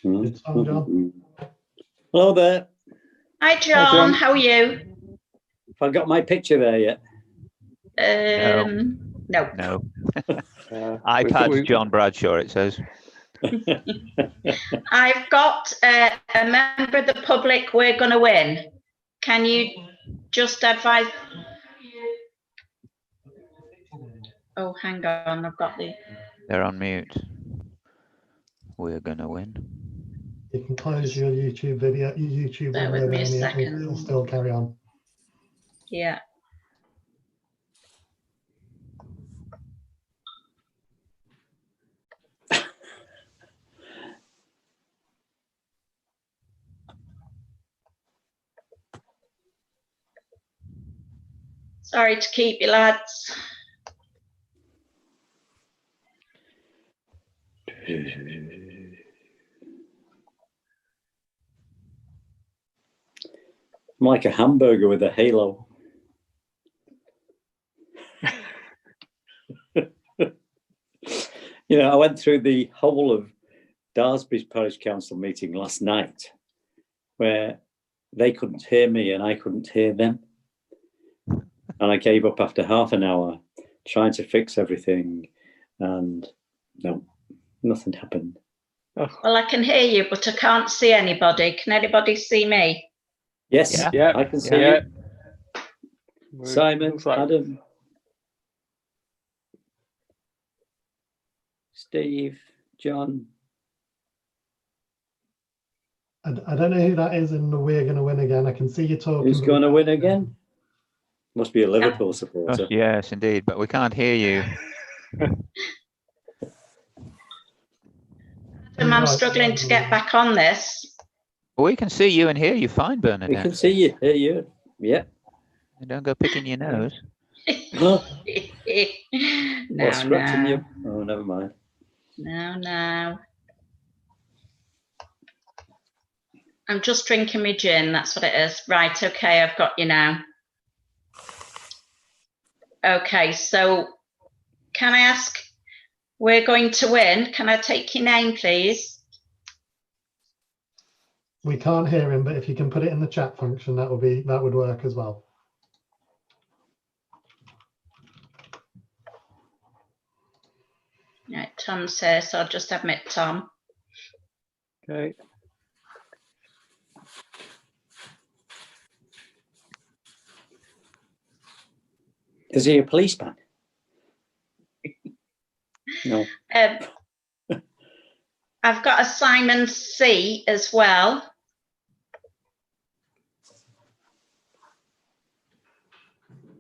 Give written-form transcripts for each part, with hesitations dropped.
It's on, John. Hello there. Hi, John. How are you? Have I got my picture there yet? No. No. iPad John Bradshaw, it says. I've got a member of the public. We're going to win. Can you just advise? Oh, hang on. I've got the. They're on mute. We're going to win. You can close your YouTube video, your YouTube Bear with me a window, and second. it'll still carry on. Yeah. Sorry to keep you, lads. I'm like a hamburger with a halo. You know, I went through the whole of Daresbury's Parish Council meeting last night where they couldn't hear me and I couldn't hear them. And I gave up after half an hour trying to fix everything, and no, nothing happened. Well, I can hear you, but I can't see anybody. Can anybody see me? Yes, Yeah, I can see you. Simon, Adam, Steve, John. I don't know who that is in the We're Going to Win Again. I can see you talking. Who's going to win again? Must be a Liverpool supporter. Oh, yes, indeed, but we can't hear you. I'm struggling to get back on this. We can see you and hear you fine, Bernadette. We can see you, hear you. Yeah. Don't go picking your nose. No, scratching no. you. Oh, never mind. No. I'm just drinking my gin, that's what it is. Right, okay, I've got you now. Okay, so can I ask, we're going to win. Can I take your name, please? We can't hear him, but if you can put it in the chat function, that would work as well. Right, Tom's here, so I'll just admit Tom. Okay. Is he a policeman? No. I've got a Simon C as well.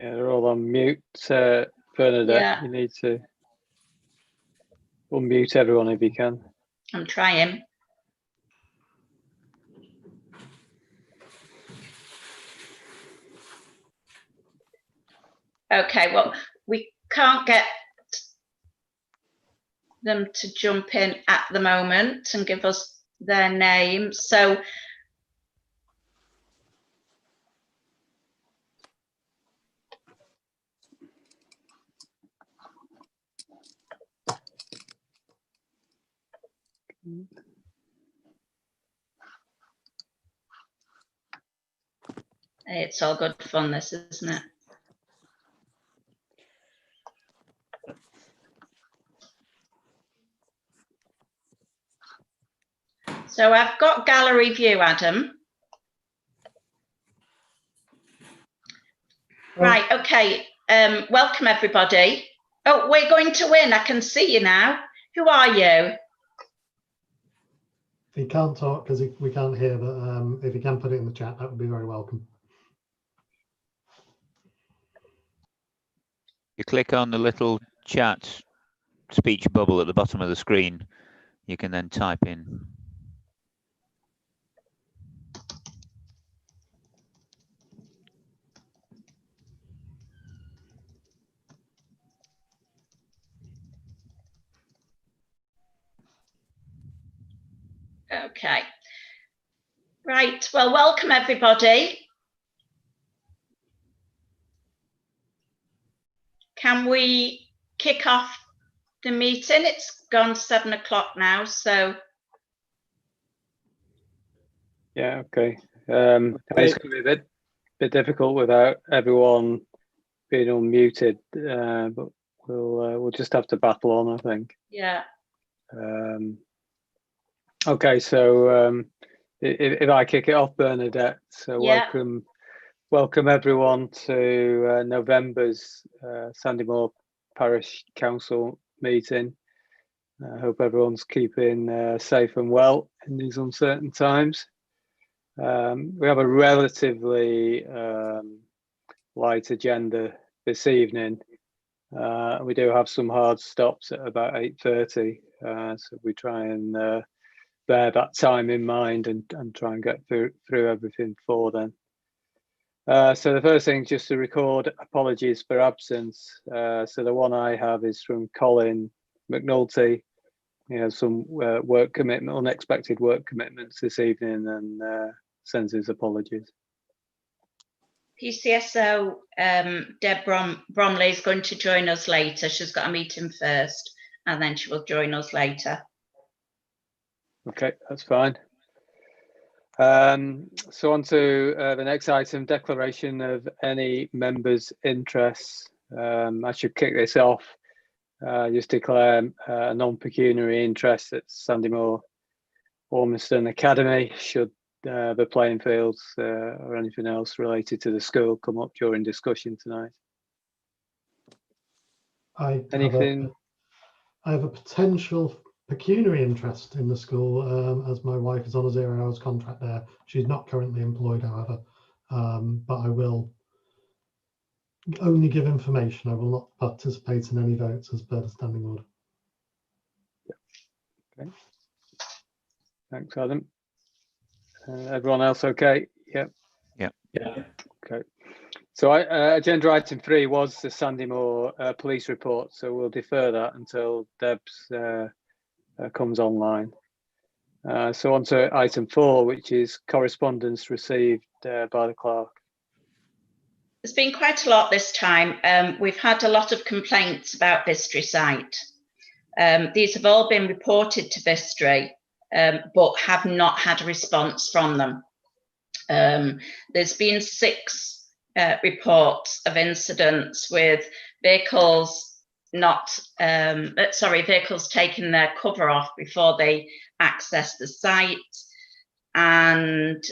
Yeah, they're all on mute. Bernadette, Yeah. you need to unmute everyone if you can. I'm trying. Okay, well, we can't get them to jump in at the moment and give us their name. So it's all good fun, this, isn't it? So I've got gallery view, Adam. Right, okay. Welcome, everybody. Oh, we're going to win. I can see you now. Who are you? He can't talk because we can't hear, but if you can put it in the chat, that would be very welcome. You click on the little chat speech bubble at the bottom of the screen. You can then type in. Okay. Right, well, welcome, everybody. Can we kick off the meeting? It's gone 7 o'clock now, so Yeah, okay. It's going to be a bit difficult without everyone being unmuted, but we'll just have to battle on, I think. Yeah. Okay, so if I kick it off, Bernadette, so Yeah. welcome everyone to November's Sandymore Parish Council meeting. I hope everyone's keeping safe and well in these uncertain times. We have a relatively light agenda this evening. We do have some hard stops at about 8:30, so we try and bear that time in mind and try and get through everything for then. So the first thing, just to record apologies for absence. So the one I have is from Colin McNulty. He has some unexpected work commitments this evening, and sends his apologies. PCSO, Deb Bromley is going to join us later. She's got a meeting first, and then she will join us later. Okay, that's fine. So on to the next item, declaration of any members' interests. I should kick this off. Just declare a non-pecuniary interest at Sandymore Ormiston Academy should the playing fields or anything else related to the school come up during discussion tonight. I Anything? have a potential pecuniary interest in the school, as my wife is on a 0 hours contract there. She's not currently employed, however, but I will only give information. I will not participate in any votes as per the standing order. Okay. Thanks, Adam. Everyone else okay? Yep. Yeah. Okay. So agenda item 3 was the Sandymore police report. So we'll defer that until Deb's comes online. So on to item 4, which is correspondence received by the clerk. There's been quite a lot this time. We've had a lot of complaints about Vistry site. These have all been reported to Vistry, but have not had a response from them. There's been 6 reports of incidents with vehicles vehicles taking their cover off before they access the site, and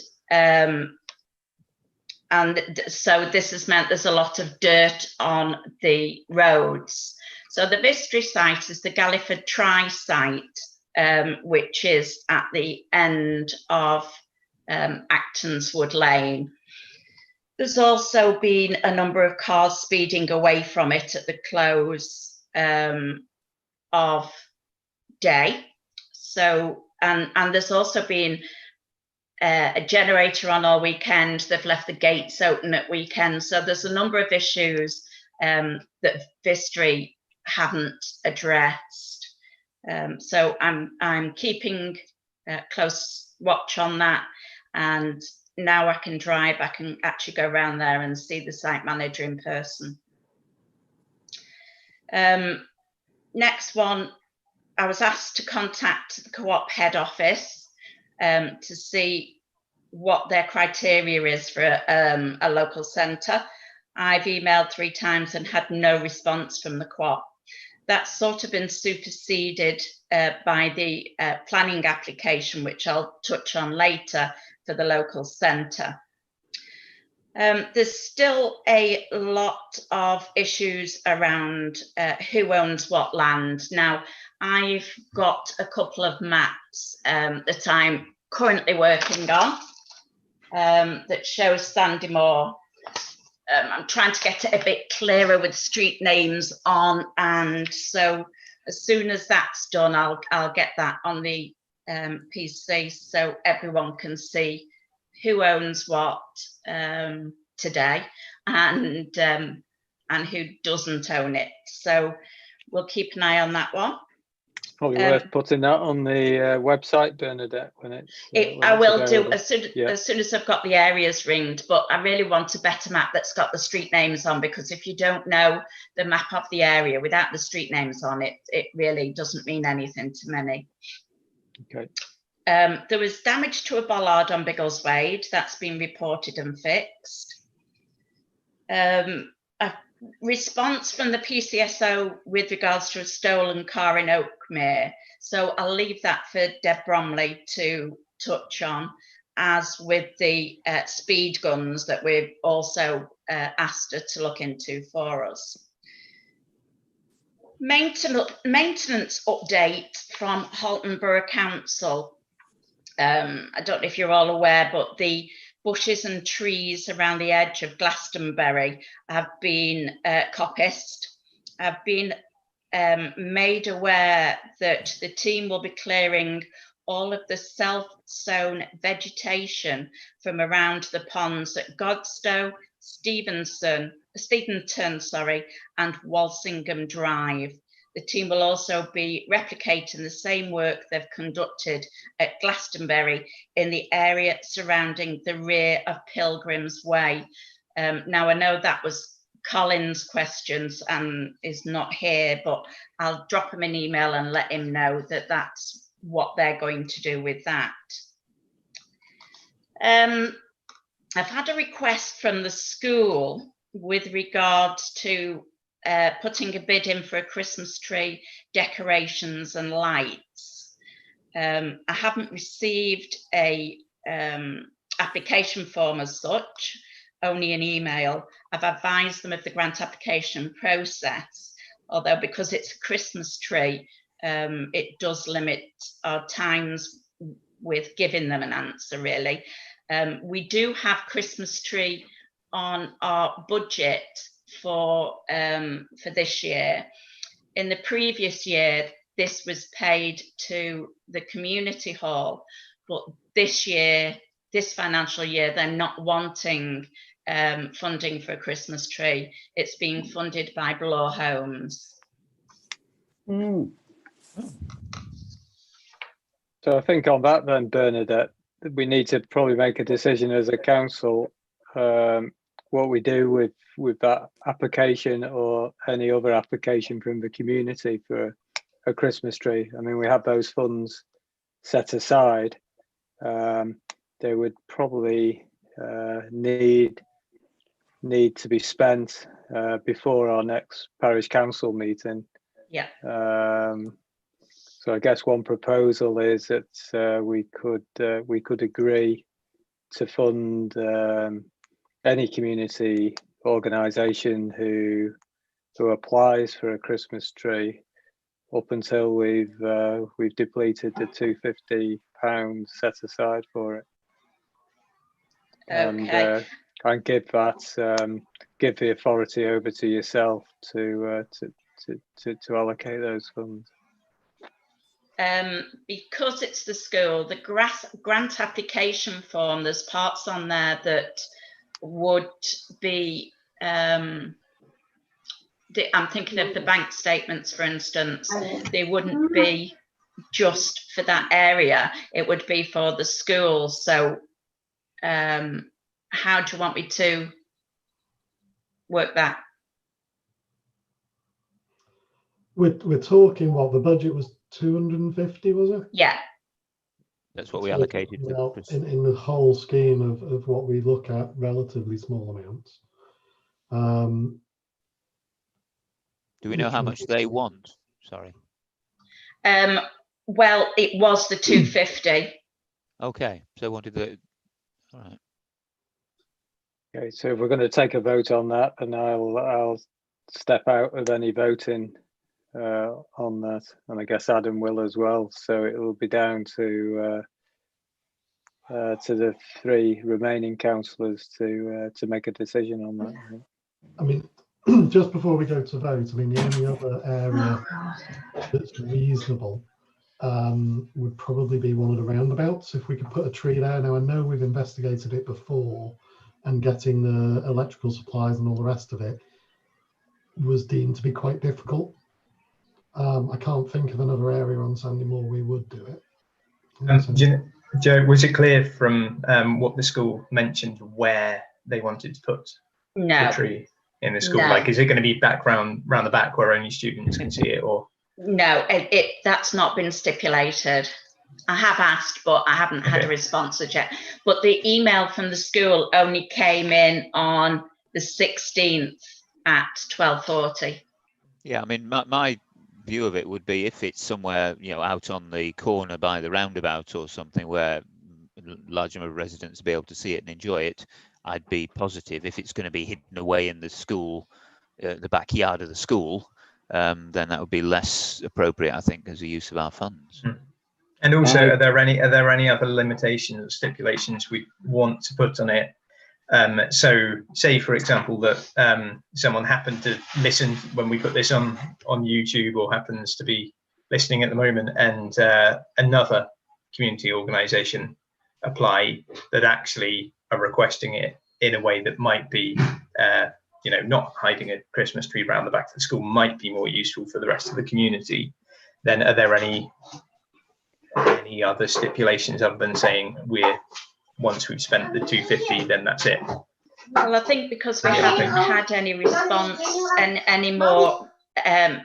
so this has meant there's a lot of dirt on the roads. So the Vistry site is the Galliford Try site, which is at the end of Actonswood Lane. There's also been a number of cars speeding away from it at the close of day. So, and there's also been a generator on all weekend. They've left the gates open at weekend. So there's a number of issues that Vistry haven't addressed. So I'm keeping close watch on that, and now I can drive. I can actually go around there and see the site manager in person. Next one, I was asked to contact the Co-op head office to see what their criteria is for a local centre. I've emailed 3 times and had no response from the Co-op. That's sort of been superseded by the planning application, which I'll touch on later, for the local centre. There's still a lot of issues around who owns what land. Now, I've got a couple of maps that I'm currently working on that shows Sandymore. I'm trying to get it a bit clearer with street names on, and so as soon as that's done, I'll get that on the PC so everyone can see who owns what today and who doesn't own it. So we'll keep an eye on that one. Probably worth putting that on the website, Bernadette, when it's I will do available. as soon as I've got the areas ringed, but I really want a better map that's got the street names on, because if you don't know the map of the area without the street names on it, it really doesn't mean anything to many. Okay. There was damage to a bollard on Biggleswade. That's been reported and fixed. A response from the PCSO with regards to a stolen car in Oakmere. So I'll leave that for Deb Bromley to touch on, as with the speed guns that we've also asked her to look into for us. Maintenance update from Halton Borough Council. I don't know if you're all aware, but the bushes and trees around the edge of Glastonbury have been coppiced. I've been made aware that the team will be clearing all of the self-sown vegetation from around the ponds at Godstow, Steventon, and Walsingham Drive. The team will also be replicating the same work they've conducted at Glastonbury in the area surrounding the rear of Pilgrim's Way. Now, I know that was Colin's questions and is not here, but I'll drop him an email and let him know that that's what they're going to do with that. I've had a request from the school with regards to putting a bid in for a Christmas tree, decorations and lights. I haven't received a application form as such, only an email. I've advised them of the grant application process, although because it's a Christmas tree, it does limit our times with giving them an answer, really. We do have Christmas tree on our budget for this year. In the previous year, this was paid to the community hall, but this year, this financial year, they're not wanting funding for a Christmas tree. It's being funded by Bloor Homes. So I think on that then, Bernadette, we need to probably make a decision as a council what we do with that application or any other application from the community for a Christmas tree. I mean, we have those funds set aside. They would probably need to be spent before our next parish council meeting. Yeah. So I guess one proposal is that we could agree to fund any community organisation who applies for a Christmas tree up until we've depleted the £250 set aside for it. Okay. And give the authority over to yourself to allocate those funds. Because it's the school, the grant application form, there's parts on there that would be, I'm thinking of the bank statements, for instance. They wouldn't be just for that area, it would be for the school. So how do you want me to work that? We're talking what the budget was 250, was it? Yeah. That's what we allocated. Well, in the whole scheme of what we look at, relatively small amounts. Do we know how much they want? Sorry. Well, it was the 250. Okay, so they wanted the. All right. Okay, so if we're going to take a vote on that, and I'll step out of any voting on that, and I guess Adam will as well. So it will be down to the three remaining councillors to make a decision on that. I mean, just before we go to vote, I mean, the only other area that's reasonable would probably be one of the roundabouts. If we could put a tree there. Now, I know we've investigated it before, and getting the electrical supplies and all the rest of it was deemed to be quite difficult. I can't think of another area on Sandymore we would do it. Joe, was it clear from what the school mentioned where they wanted to put the tree in the school? No. Like, is it going to be back round the back where only students can see it, or? No, that's not been stipulated. I have asked, but I haven't had a response as yet. But the email from the school only came in on the 16th at 12:40. Yeah, I mean, my view of it would be if it's somewhere, you know, out on the corner by the roundabout or something where large number of residents will be able to see it and enjoy it, I'd be positive. If it's going to be hidden away in the school, the backyard of the school, then that would be less appropriate, I think, as a use of our funds. And also, are there any other limitations or stipulations we want to put on it? So, say for example that someone happened to listen when we put this on YouTube, or happens to be listening at the moment, and another community organisation apply that actually are requesting it in a way that might be, you know, not hiding a Christmas tree around the back of the school, might be more useful for the rest of the community. Then, are there any other stipulations other than saying once we've spent the 250, then that's it? Well, I think because we haven't had any response and any more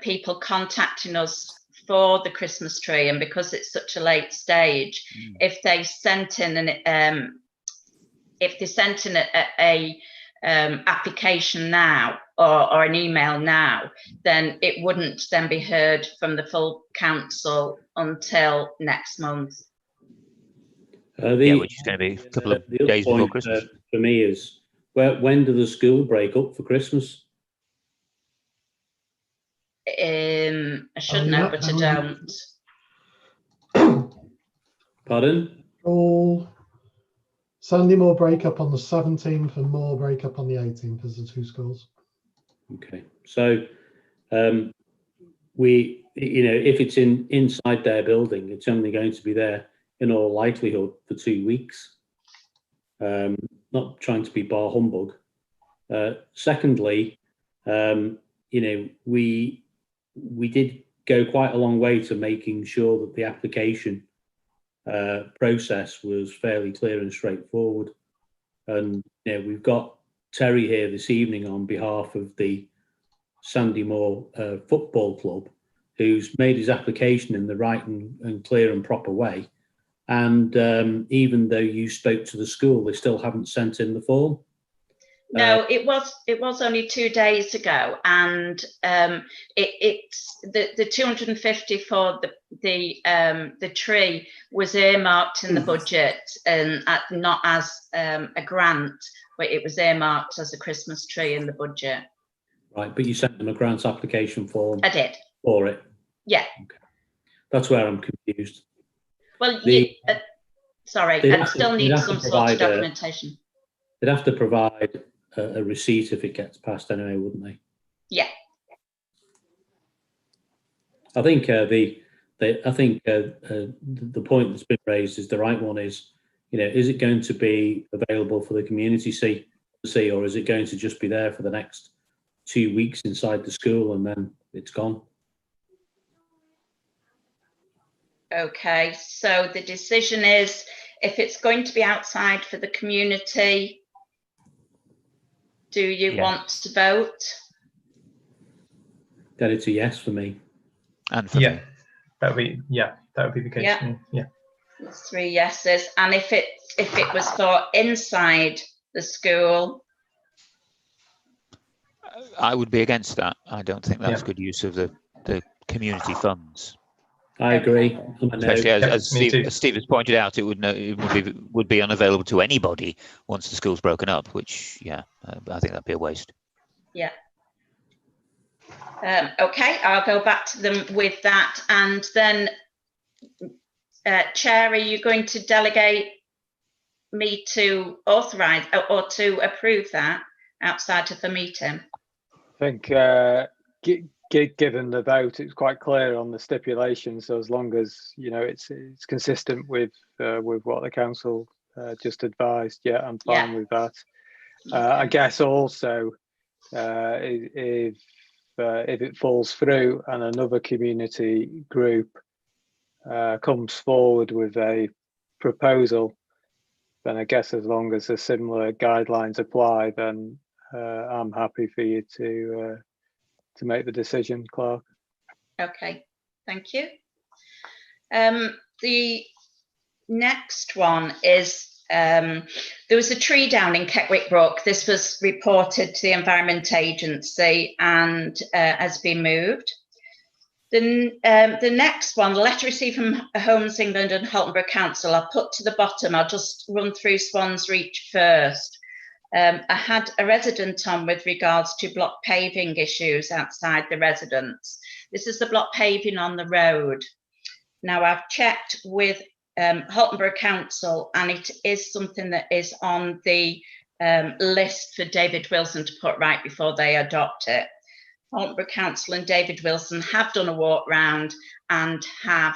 people contacting us for the Christmas tree, and because it's such a late stage, if they sent in a application now or an email now, then it wouldn't then be heard from the full council until next month. Which is going to be a couple of days before Christmas. For me is, when do the school break up for Christmas? I should know, but I don't. Pardon? All Sandymore break up on the 17th and Moore break up on the 18th as the two schools. Okay, so we, you know, if it's inside their building, it's only going to be there in all likelihood for 2 weeks. Not trying to be bar humbug. Secondly, you know, we did go quite a long way to making sure that the application process was fairly clear and straightforward. And you know, we've got Terry here this evening on behalf of the Sandymore Football Club, who's made his application in the right and clear and proper way. And even though you spoke to the school, they still haven't sent in the form. No, it was only 2 days ago, and it's the 250 for the tree was earmarked in the budget, and not as a grant, but it was earmarked as a Christmas tree in the budget. Right, but you sent them a grant application form. I did. For it. Yeah. Okay. That's where I'm confused. Well, sorry, and still need some sort of documentation. They'd have to provide a receipt if it gets passed anyway, wouldn't they? Yeah. I think the point that's been raised is the right one. Is, you know, is it going to be available for the community to see, or is it going to just be there for the next 2 weeks inside the school and then it's gone? Okay, so the decision is, if it's going to be outside for the community, do you want to vote? Then it's a yes for me. And for me. That would be the case. Yeah. It's 3 yeses. And if it was for inside the school, I would be against that. I don't think that's good use of the community funds. I agree. Especially as Steve has pointed out, it would be unavailable to anybody once the school's broken up, which, I think that'd be a waste. Yeah. Okay, I'll go back to them with that. And then, Chair, are you going to delegate me to authorise or to approve that outside of the meeting? I think given the vote, it's quite clear on the stipulations. So as long as it's consistent with what the council just advised, I'm fine with that. I guess also if it falls through and another community group comes forward with a proposal, then I guess as long as the similar guidelines apply, then I'm happy for you to make the decision, Clark. Okay, thank you. The next one is there was a tree down in Keckwick Brook. This was reported to the Environment Agency and has been moved. The next one, the letter received from Homes England and Halton Borough Council, I'll put to the bottom. I'll just run through Swans Reach first. I had a resident on with regards to block paving issues outside the residence. This is the block paving on the road. Now, I've checked with Halton Borough Council, and it is something that is on the list for David Wilson to put right before they adopt it. Halton Borough Council and David Wilson have done a walk round and have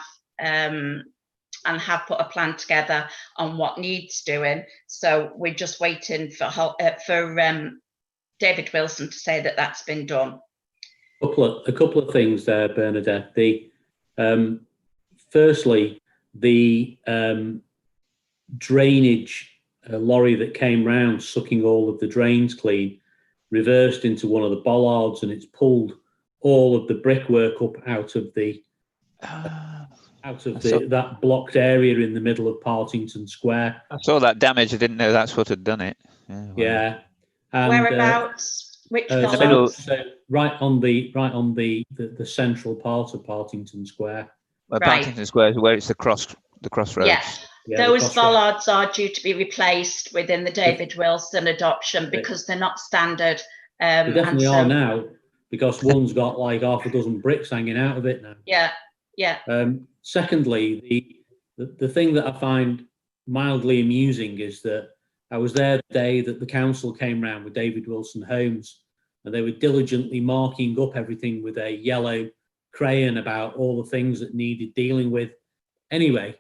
put a plan together on what needs doing. So we're just waiting for David Wilson to say that that's been done. A couple of things there, Bernadette. Firstly, the drainage lorry that came round sucking all of the drains clean reversed into one of the bollards, and it's pulled all of the brickwork up out of that blocked area in the middle of Partington Square. I saw that damage. I didn't know that's what had done it. Yeah. And, whereabouts? Which so right on the central part of Partington Square. Well, Partington Square is where it's the crossroads. Yeah, those bollards are due to be replaced within the David Wilson adoption because they're not standard. They definitely are now, because one's got like half a dozen bricks hanging out of it now. Yeah. Secondly, the thing that I find mildly amusing is that I was there the day that the council came round with David Wilson Homes, and they were diligently marking up everything with a yellow crayon about all the things that needed dealing with. Anyway,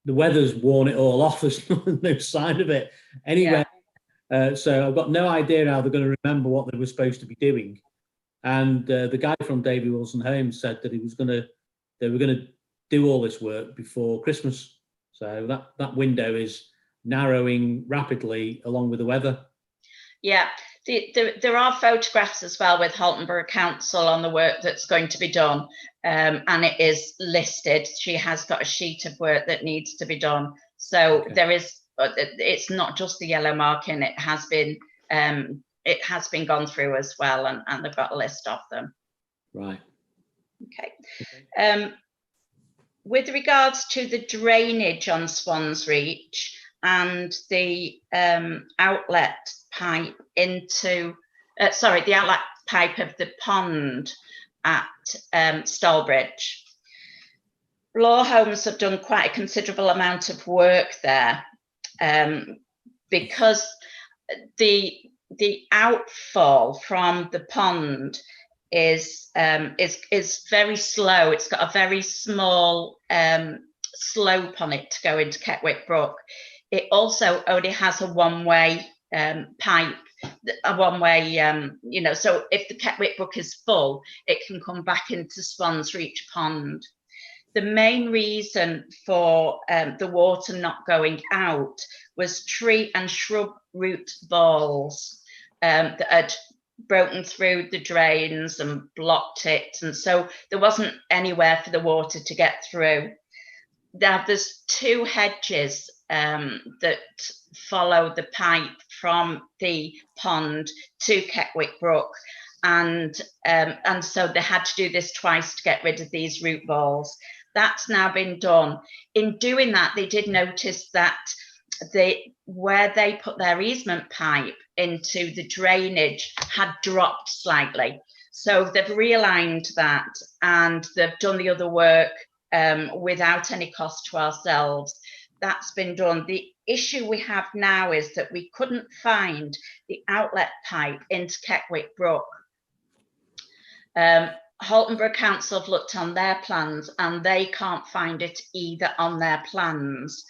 the weather's worn it all off. There's no sign of it. Anyway, so I've got no idea how they're going to remember what they were supposed to be doing. And the guy from David Wilson Homes said that they were going to do all this work before Christmas. So that window is narrowing rapidly along with the weather. Yeah, there are photographs as well with Halton Borough Council on the work that's going to be done, and it is listed. She has got a sheet of work that needs to be done. So there is. It's not just the yellow marking. It has been gone through as well, and they've got a list of them. Right. Okay. With regards to the drainage on Swans Reach and the outlet pipe into, the outlet pipe of the pond at Stalbridge, Law Homes have done quite a considerable amount of work there, because the outfall from the pond is very slow. It's got a very small slope on it to go into Keckwick Brook. It also only has a one-way pipe, a one-way, so if the Keckwick Brook is full, it can come back into Swans Reach Pond. The main reason for the water not going out was tree and shrub root balls that had broken through the drains and blocked it, and so there wasn't anywhere for the water to get through. Now there's two hedges that follow the pipe from the pond to Keckwick Brook, and so they had to do this twice to get rid of these root balls. That's now been done. In doing that, they did notice that where they put their easement pipe into the drainage had dropped slightly. So they've realigned that, and they've done the other work without any cost to ourselves. That's been done. The issue we have now is that we couldn't find the outlet pipe into Keckwick Brook. Halton Borough Council have looked on their plans and they can't find it either on their plans.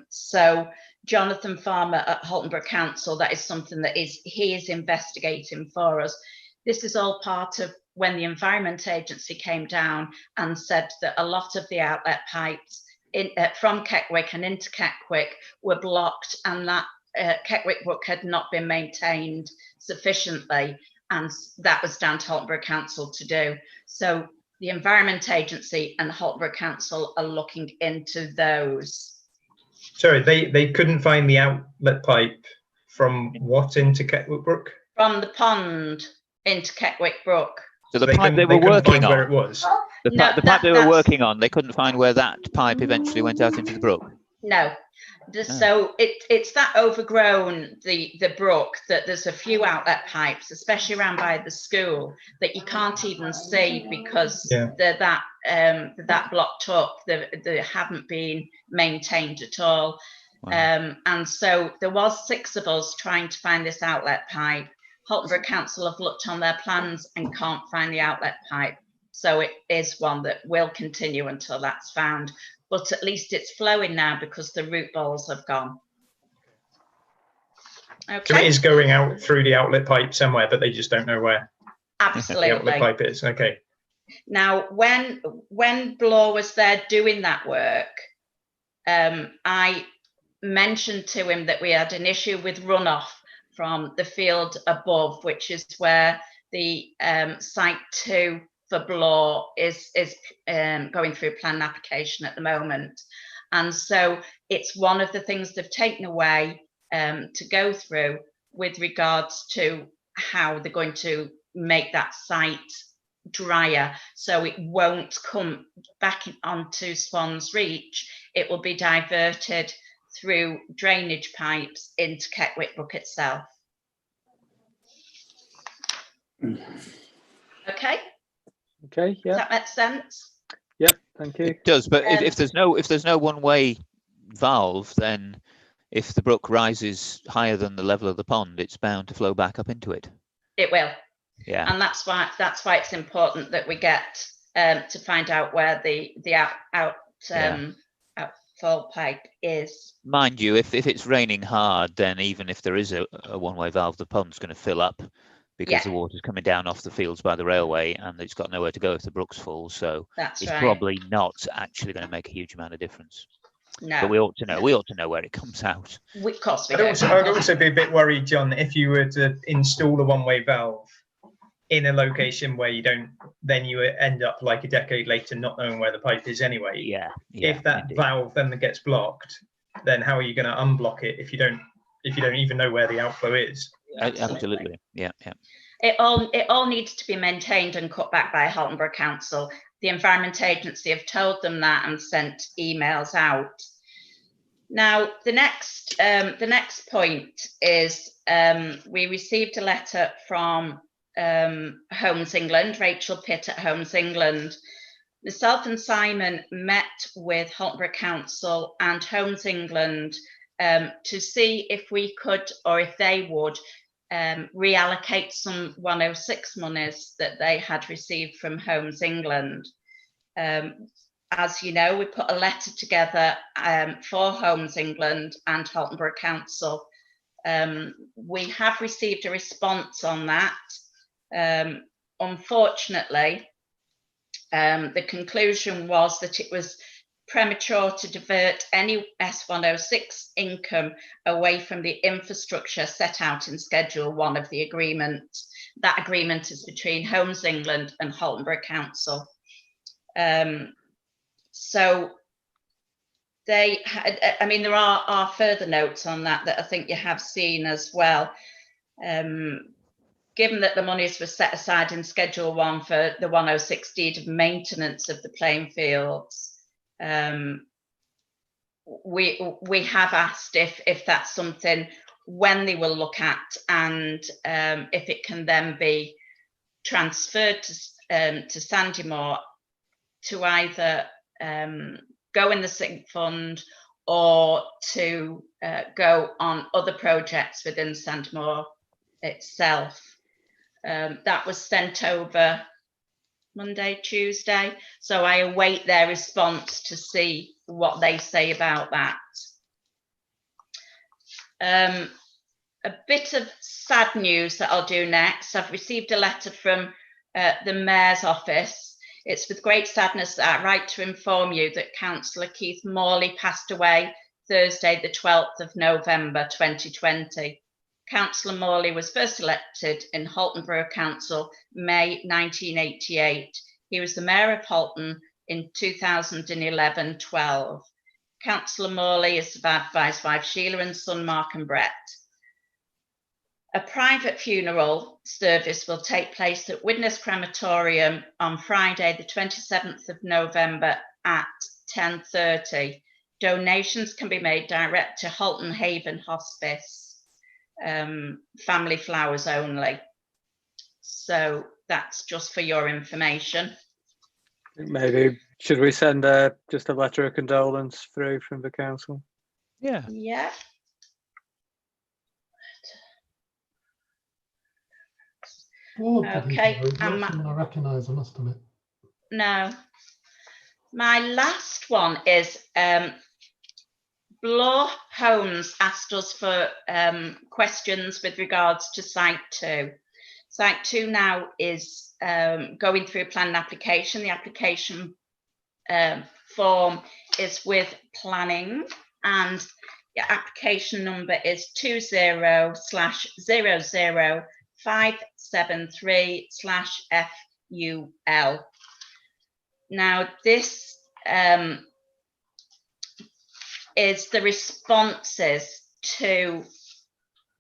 So Jonathan Farmer at Halton Borough Council, that is something that he is investigating for us. This is all part of when the Environment Agency came down and said that a lot of the outlet pipes from Keckwick and into Keckwick were blocked, and that Keckwick Brook had not been maintained sufficiently, and that was down to Halton Borough Council to do. So the Environment Agency and Halton Council are looking into those. Sorry, they couldn't find the outlet pipe from what into Keckwick Brook? From the pond into Keckwick Brook. So the They pipe they were couldn't working find where it on, was. the No, pipe they were that's- working on, they couldn't find where that pipe eventually went out into the brook. No. So it's that overgrown, the brook, that there's a few outlet pipes, especially around by the school, that you can't even see because they're that blocked up. They haven't been maintained at all. Wow. And so there was 6 of us trying to find this outlet pipe. Halton Council have looked on their plans and can't find the outlet pipe. So it is one that will continue until that's found. But at least it's flowing now because the root balls have gone. Okay. So it is going out through the outlet pipe somewhere, but they just don't know where Absolutely. the outlet pipe is. Okay. Now, when Blaw was there doing that work, I mentioned to him that we had an issue with runoff from the field above, which is where the site 2 for Blaw is going through plan application at the moment. And so it's one of the things they've taken away to go through with regards to how they're going to make that site drier, so it won't come back onto Swans Reach. It will be diverted through drainage pipes into Keckwick Brook itself. Okay. Okay, yeah. Does that make sense? Yep, thank you. It does, but if there's no one-way valve, then if the brook rises higher than the level of the pond, it's bound to flow back up into it. It will. Yeah. And that's why it's important that we get to find out where the outfall pipe is. Mind you, if it's raining hard, then even if there is a one-way valve, the pond's going to fill up because the water's coming down off the fields by the railway, and it's got nowhere to go if the brook's full. So That's it's right. probably not actually going to make a huge amount of difference. No. But we ought to know. We ought to know where it comes out. Of course we I'd do. also be a bit worried, John, if you were to install a one-way valve in a location where you don't, then you end up like a decade later not knowing where the pipe is anyway. Yeah. If that indeed. valve then gets blocked, then how are you going to unblock it if you don't even know where the outflow is? Absolutely. Yeah. It all needs to be maintained and cut back by Halton Council. The Environment Agency have told them that and sent emails out. Now, the next point is we received a letter from Homes England, Rachel Pitt at Homes England. Myself and Simon met with Halton Council and Homes England to see if we could, or if they would, reallocate some 106 monies that they had received from Homes England. As you know, we put a letter together for Homes England and Halton Council. We have received a response on that. Unfortunately, the conclusion was that it was premature to divert any S106 income away from the infrastructure set out in Schedule 1 of the agreement. That agreement is between Homes England and Halton Council. So they had, I mean, there are further notes on that I think you have seen as well. Given that the monies were set aside in Schedule 1 for the 106 deed of maintenance of the playing fields, we have asked if that's something when they will look at, and if it can then be transferred to Sandymore to either go in the SINC fund or to go on other projects within Sandymore itself. That was sent over Monday, Tuesday. So I await their response to see what they say about that. A bit of sad news that I'll do next. I've received a letter from the Mayor's office. It's with great sadness that I write to inform you that Councillor Keith Morley passed away Thursday, the 12th of November 2020. Councillor Morley was first elected in Halton Borough Council, May 1988. He was the Mayor of Halton in 2011-12. Councillor Morley is survived his wife Sheila and son Mark and Brett. A private funeral service will take place at Widnes Crematorium on Friday, the 27th of November at 10:30. Donations can be made direct to Halton Haven Hospice, family flowers only. So that's just for your information. Maybe should we send just a letter of condolence through from the council? Yeah. Yeah. Oh, Okay, not someone I recognise, I must admit. No. My last one is Bloor Homes asked us for questions with regards to Site 2. Site 2 now is going through planning application. The application form is with planning, and the application number is 20/00573/FUL. Now this is the responses to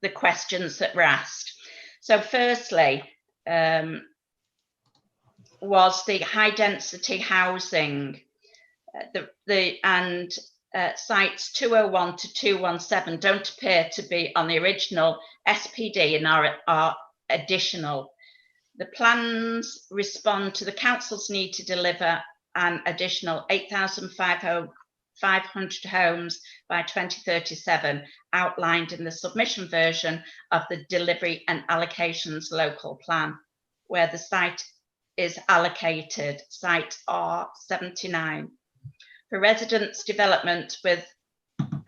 the questions that were asked. So firstly, was the high density housing, sites 201 to 217 don't appear to be on the original SPD and are additional. The plans respond to the council's need to deliver an additional 8,500 homes by 2037, outlined in the submission version of the delivery and allocations local plan, where the site is allocated, site R79. For residence development with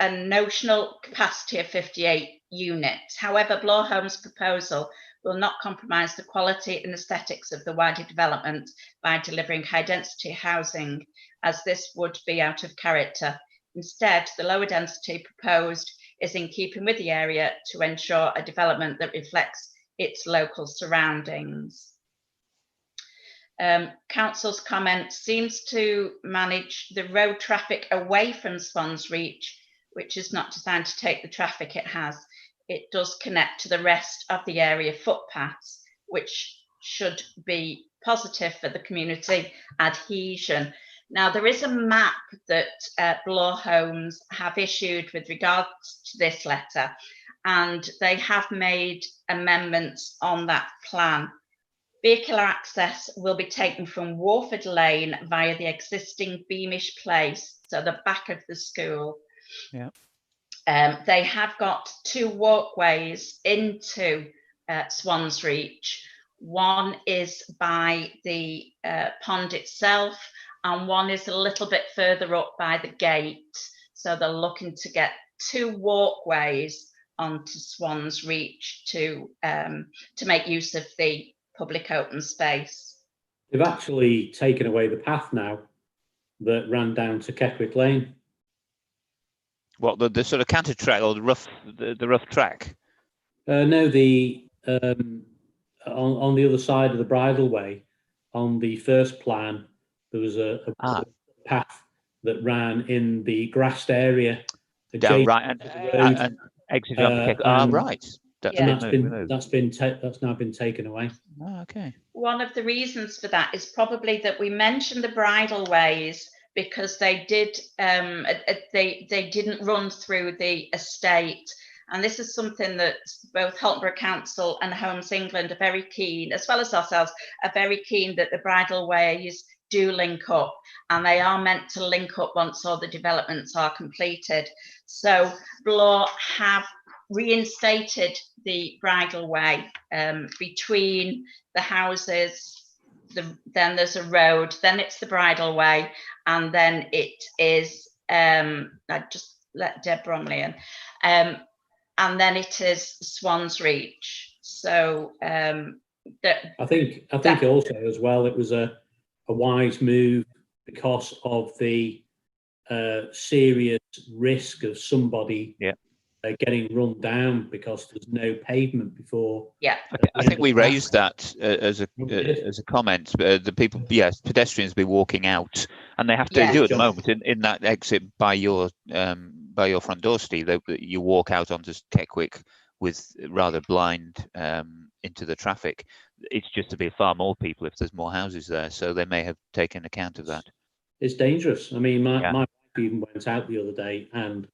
a notional capacity of 58 units. However, Bloor Homes' proposal will not compromise the quality and aesthetics of the wider development by delivering high density housing, as this would be out of character. Instead, the lower density proposed is in keeping with the area to ensure a development that reflects its local surroundings. Council's comment seems to manage the road traffic away from Swans Reach, which is not designed to take the traffic it has. It does connect to the rest of the area footpaths, which should be positive for the community adhesion. Now, there is a map that Bloor Homes have issued with regards to this letter, and they have made amendments on that plan. Vehicular access will be taken from Warford Lane via the existing Beamish Place, so the back of the school. Yeah. They have got two walkways into Swans Reach. One is by the pond itself, and one is a little bit further up by the gate. So they're looking to get two walkways onto Swans Reach to make use of the public open space. They've actually taken away the path now that ran down to Keckwick Lane. What, the sort of canter track or the rough track? No, the on the other side of the bridleway, on the first plan, there was a path that ran in the grassed area Down right and exited off the Keckwick. Right. That's now been taken away. Oh, okay. One of the reasons for that is probably that we mentioned the bridleways because they didn't run through the estate, and this is something that both Halton Borough Council and Homes England are very keen, as well as ourselves, are very keen that the bridleways do link up, and they are meant to link up once all the developments are completed. So Bloor have reinstated the bridleway between the houses. Then there's a road, then it's the bridleway, and then it is I just let Deb Bromley in, and then it is Swans Reach. So I think also as well it was a wise move because of the serious risk of somebody getting run down because there's no pavement before. Yeah. I think we raised that as We did. a comment. The people, yes, pedestrians be walking out, and they have to Yeah. do at the moment in that exit by your front door, Steve. You walk out onto Keckwick with rather blind into the traffic. It's just to be far more people if there's more houses there, so they may have taken account of that. It's dangerous. I mean, my Yeah. wife even went out the other day and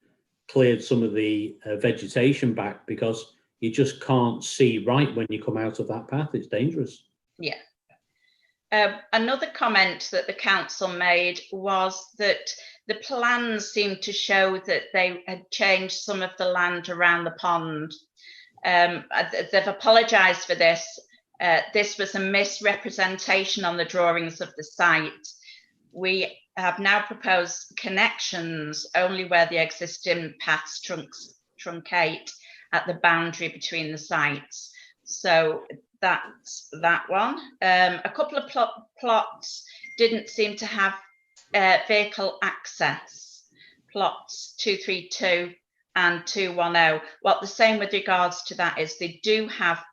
cleared some of the vegetation back because you just can't see right when you come out of that path. It's dangerous. Yeah. Another comment that the council made was that the plans seemed to show that they had changed some of the land around the pond. They've apologised for this. This was a misrepresentation on the drawings of the site. We have now proposed connections only where the existing paths truncate at the boundary between the sites. So that's that one. A couple of plots didn't seem to have vehicle access. Plots 232 and 210. What they're saying with regards to that is they do have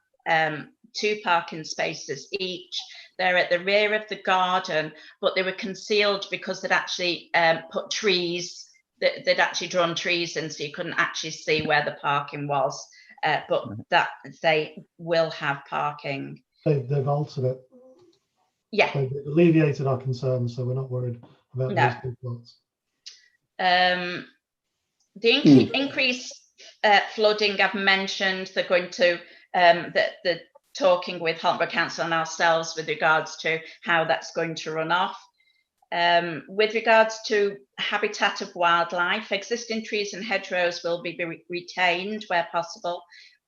2 parking spaces each. They're at the rear of the garden, but they were concealed because they'd actually put trees, they'd actually drawn trees in, so you couldn't actually see where the parking was. But that they will have parking. They've altered it. Yeah. They've alleviated our concerns, so we're not worried about those 2 plots. The increased flooding I've mentioned, they're going to, the talking with Halton Council and ourselves with regards to how that's going to run off. With regards to habitat of wildlife, existing trees and hedgerows will be retained where possible,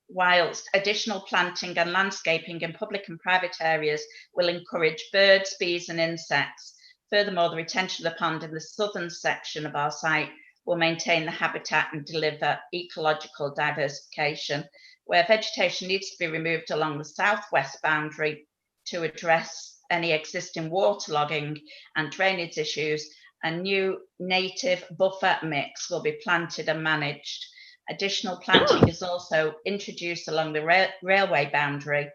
whilst additional planting and landscaping in public and private areas will encourage birds, bees and insects. Furthermore, the retention of the pond in the southern section of our site will maintain the habitat and deliver ecological diversification. Where vegetation needs to be removed along the southwest boundary to address any existing waterlogging and drainage issues, a new native buffer mix will be planted and managed. Additional planting is also introduced along the railway boundary.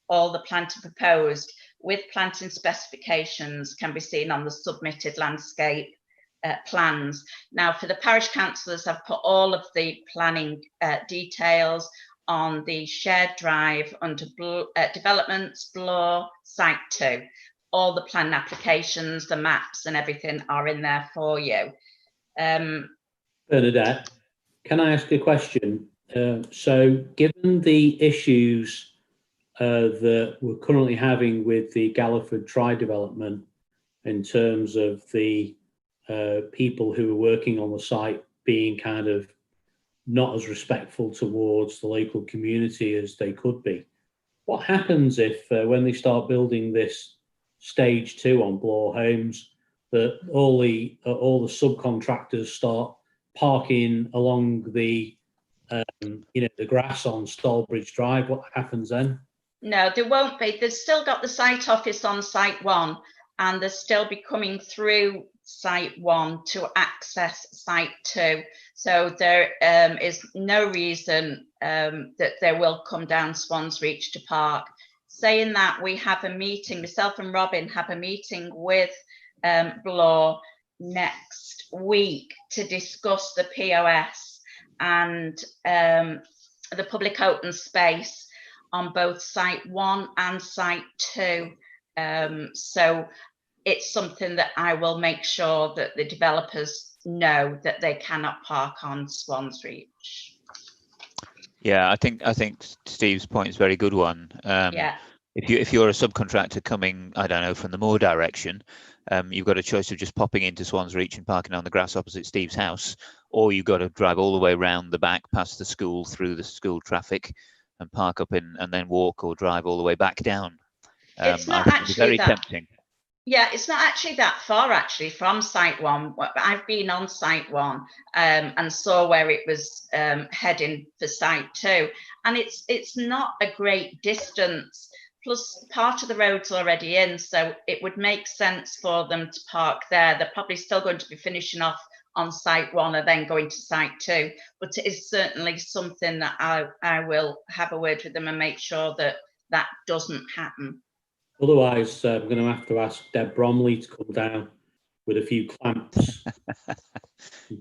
All the planting proposed with planting specifications can be seen on the submitted landscape plans. Now, for the parish councillors, I've put all of the planning details on the shared drive under developments, Bloor, site 2. All the plan applications, the maps and everything are in there for you. Bernadette, can I ask a question? So given the issues that we're currently having with the Galliford Try development in terms of the people who are working on the site being kind of not as respectful towards the local community as they could be, what happens if when they start building this stage 2 on Bloor Homes, that all the subcontractors start parking along the the grass on Stalbridge Drive? What happens then? No, there won't be. They've still got the site office on site 1, and they'll still be coming through site 1 to access site 2. So there is no reason that they will come down Swans Reach to park. Saying that, we have a meeting, myself and Robin have a meeting with Bloor next week to discuss the POS and the public open space on both site 1 and site 2. So it's something that I will make sure that the developers know that they cannot park on Swans Reach. Yeah, I think Steve's point is a very good one. Yeah. If you're a subcontractor coming, I don't know, from the Moor direction, you've got a choice of just popping into Swans Reach and parking on the grass opposite Steve's house, or you've got to drive all the way around the back past the school through the school traffic and park up in and then walk or drive all the way back down. It's not I think actually very that tempting. Yeah, it's not actually that far actually from site 1. I've been on site 1 and saw where it was heading for site 2, and it's not a great distance. Plus, part of the road's already in, so it would make sense for them to park there. They're probably still going to be finishing off on site 1 are then going to site 2. But it is certainly something that I will have a word with them and make sure that that doesn't happen. Otherwise, I'm going to have to ask Deb Bromley to come down with a few clamps.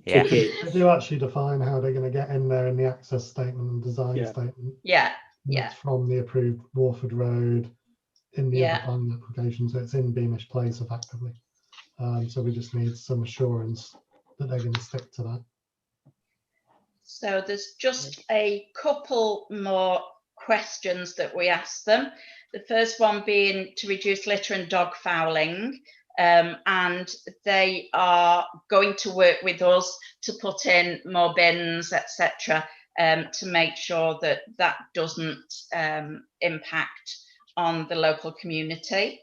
Yeah. They do actually define how they're going to get in there in the access statement and design Yeah. statement. Yeah, And yeah. that's from the approved Warford Road in the Yeah. other planning application, so it's in Beamish Place effectively. So we just need some assurance that they're going to stick to that. So there's just a couple more questions that we asked them. The first one being to reduce litter and dog fouling. And they are going to work with us to put in more bins, etc., to make sure that that doesn't impact on the local community.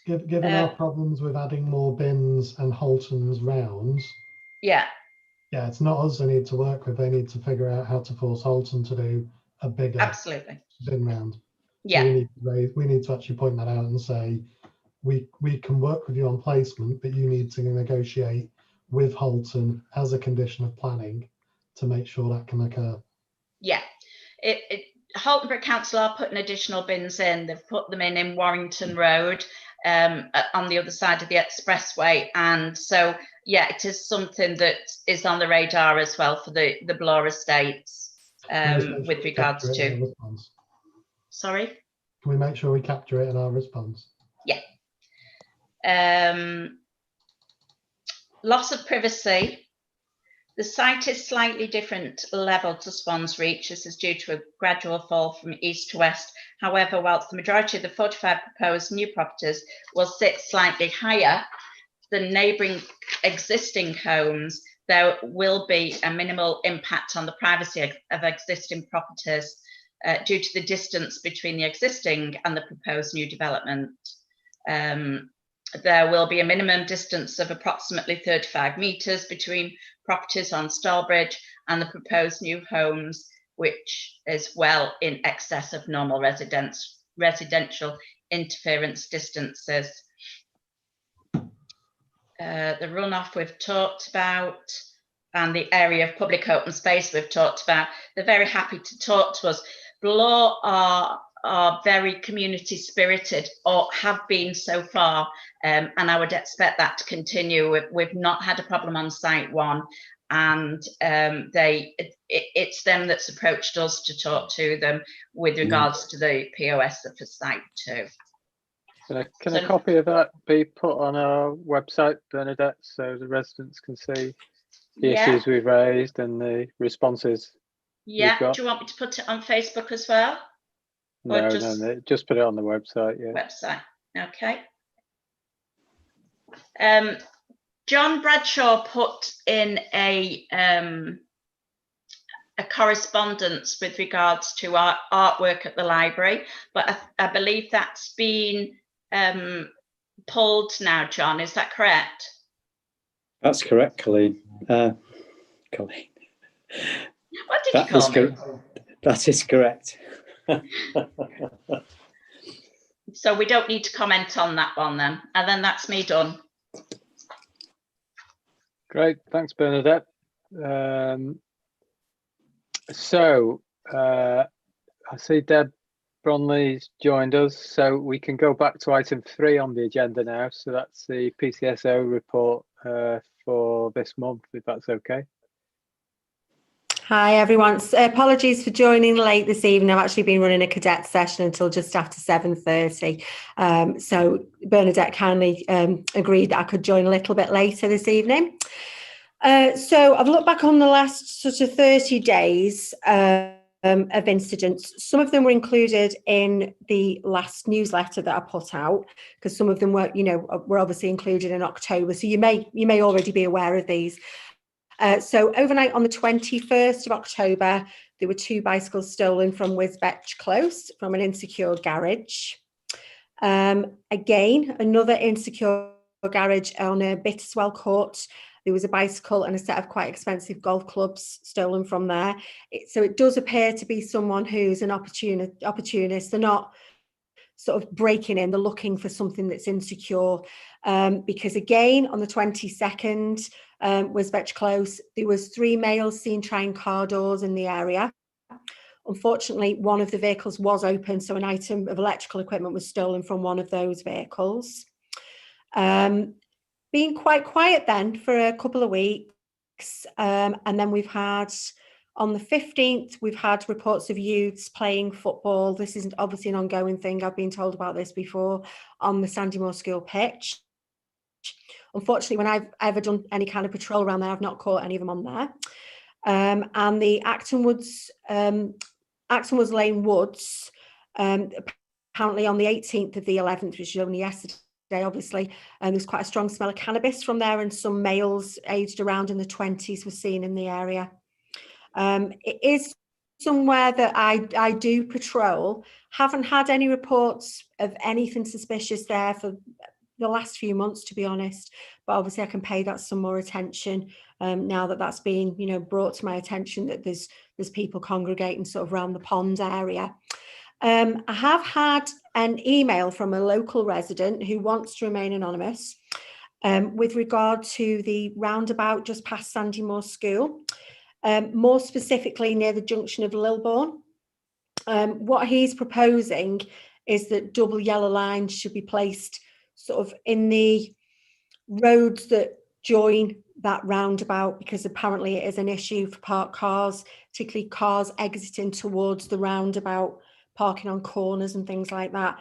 Given our problems with adding more bins and Halton's rounds, yeah, it's not us they need to work with. They need to figure out how to force Halton to do a bigger absolutely. bin round. Yeah, So we need to actually point that out and say, we can work with you on placement, but you need to negotiate with Halton as a condition of planning to make sure that can occur. Yeah, Halton Borough Council are putting additional bins in. They've put them in Warrington Road, on the other side of the expressway, and so yeah, it is something that is on the radar as well for the Bloor estates, with regards to. Sorry. Can we make sure we capture it in our response? Yeah. Loss of privacy. The site is slightly different level to Swans Reach. This is due to a gradual fall from east to west. However, whilst the majority of the 45 proposed new properties will sit slightly higher than neighbouring existing homes, there will be a minimal impact on the privacy of existing properties due to the distance between the existing and the proposed new development. There will be a minimum distance of approximately 35 metres between properties on Stalbridge and the proposed new homes, which is well in excess of normal residential interference distances. The runoff we've talked about, and the area of public open space we've talked about. They're very happy to talk to us. Bloor are very community spirited, or have been so far, and I would expect that to continue. We've not had a problem on site 1, and it's them that's approached us to talk to them with regards to the POS for site 2. Can a copy of that be put on our website, Bernadette, so the residents can see the issues we've raised and the responses? Yeah, do you want me to put it on Facebook as well? No, just put it on the website. Yeah. Website. Okay. John Bradshaw put in a correspondence with regards to our artwork at the library, but I believe that's been pulled now, John. Is that correct? That's correct, Colleen. Colleen. What did you call me? That is correct. So we don't need to comment on that one then, and then that's me done. Great, thanks, Bernadette. So I see Deb Bromley's joined us, so we can go back to item 3 on the agenda now. So that's the PCSO report for this month, if that's okay. Hi everyone, apologies for joining late this evening. I've actually been running a cadet session until just after 7:30. So Bernadette kindly agreed that I could join a little bit later this evening. So I've looked back on the last sort of 30 days of incidents. Some of them were included in the last newsletter that I put out, because some of them were, were obviously included in October. So you may already be aware of these. So overnight on the 21st of October, there were 2 bicycles stolen from Wisbech Close from an insecure garage. Again, another insecure garage on a Bitterswell Court. There was a bicycle and a set of quite expensive golf clubs stolen from there. So it does appear to be someone who's an opportunist. They're not sort of breaking in, they're looking for something that's insecure. Because again, on the 22nd, was very close. There was 3 males seen trying car doors in the area. Unfortunately, one of the vehicles was open, so an item of electrical equipment was stolen from one of those vehicles. Been quite quiet then for a couple of weeks, and then we've had, on the 15th, we've had reports of youths playing football. This isn't obviously an ongoing thing. I've been told about this before, on the Sandymore School pitch. Unfortunately, when I've ever done any kind of patrol around there, I've not caught any of them on there. And the Acton Woods Lane Woods, apparently on the 18th of the 11th, which is only yesterday, obviously, there's quite a strong smell of cannabis from there, and some males aged around in the 20s were seen in the area. It is somewhere that I do patrol. Haven't had any reports of anything suspicious there for the last few months, to be honest, but obviously I can pay that some more attention now that that's been, you know, brought to my attention, that there's people congregating sort of around the pond area. I have had an email from a local resident who wants to remain anonymous with regard to the roundabout just past Sandymore School, more specifically near the junction of Lilbourne. What he's proposing is that double yellow lines should be placed sort of in the roads that join that roundabout, because apparently it is an issue for parked cars, particularly cars exiting towards the roundabout, parking on corners and things like that.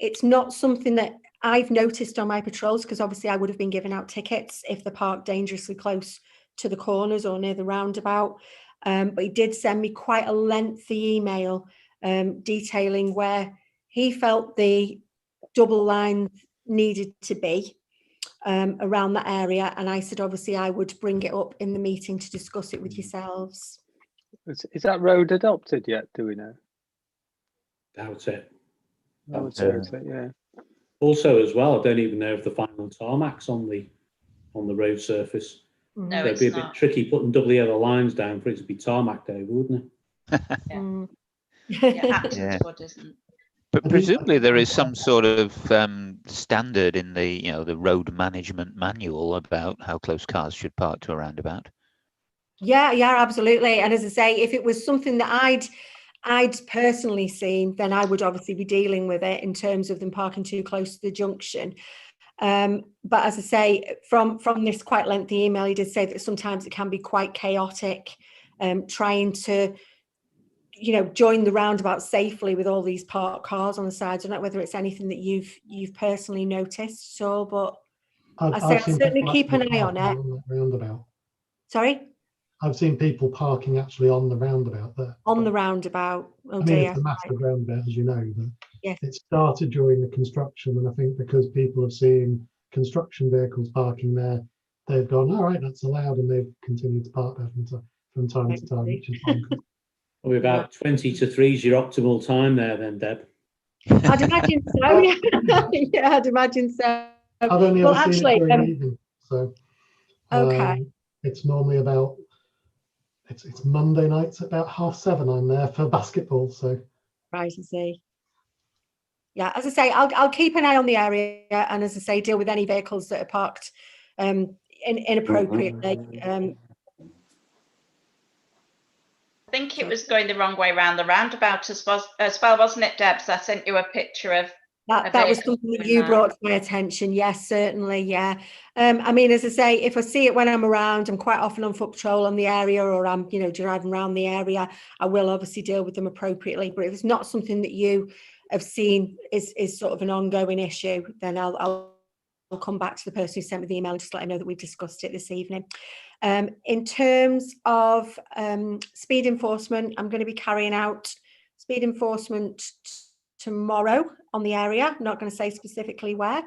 It's not something that I've noticed on my patrols, because obviously I would have been giving out tickets if they're parked dangerously close to the corners or near the roundabout. But he did send me quite a lengthy email detailing where he felt the double line needed to be around that area, and I said obviously I would bring it up in the meeting to discuss it with yourselves. Is that road adopted yet? Do we know? Doubt it. I would say so, yeah. Also, as well, I don't even know if the final tarmac's on the road surface. No, So it'd be a bit tricky putting double yellow lines down for it to be tarmacked over, wouldn't it? Yeah, Acton's Wood isn't. But presumably there is some sort of standard in the, you know, the road management manual about how close cars should park to a roundabout. Yeah, absolutely. And as I say, if it was something that I'd personally seen, then I would obviously be dealing with it in terms of them parking too close to the junction. But as I say, from this quite lengthy email, he did say that sometimes it can be quite chaotic, trying to, you know, join the roundabout safely with all these parked cars on the sides. I don't know whether it's anything that you've personally noticed. So, but I'll certainly keep an eye on it. Roundabout. Sorry? I've seen people parking actually on the roundabout there. On the roundabout. Oh, I mean, it's a massive roundabout, as you know. But yes. It started during the construction, and I think because people have seen construction vehicles parking there, they've gone, all right, that's allowed, and they've continued to park there from time to time, which is bonkers. Probably about 20 to 3 is your optimal time there then, Deb. I'd imagine so, yeah. Yeah, I'd imagine so. I've only ever seen it during the evening, so okay. It's normally about, it's Monday nights at about 7:30 I'm there for basketball, so. Right, I see. Yeah, as I say, I'll keep an eye on the area, and as I say, deal with any vehicles that are parked inappropriately. I think it was going the wrong way around the roundabout as well, wasn't it, Debs? I sent you a picture of that was something that you brought to my attention. Yes, certainly. Yeah. I mean, as I say, if I see it when I'm around, I'm quite often on foot patrol on the area, or I'm, you know, driving around the area, I will obviously deal with them appropriately. But if it's not something that you have seen is sort of an ongoing issue, then I'll come back to the person who sent me the email and just let him know that we've discussed it this evening. In terms of speed enforcement, I'm going to be carrying out speed enforcement tomorrow on the area. I'm not going to say specifically where.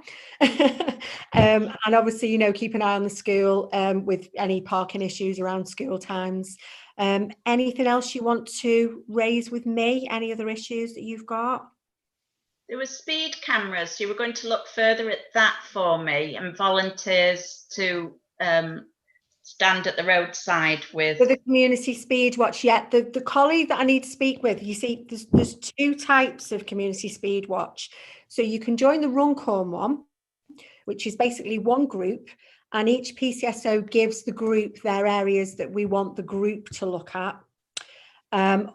And obviously, you know, keep an eye on the school with any parking issues around school times. Anything else you want to raise with me? Any other issues that you've got? There were speed cameras. You were going to look further at that for me, and volunteers to stand at the roadside with the community speed watch. Yeah, the colleague that I need to speak with, you see, there's 2 types of community speed watch. So you can join the Runcorn one, which is basically one group, and each PCSO gives the group their areas that we want the group to look at.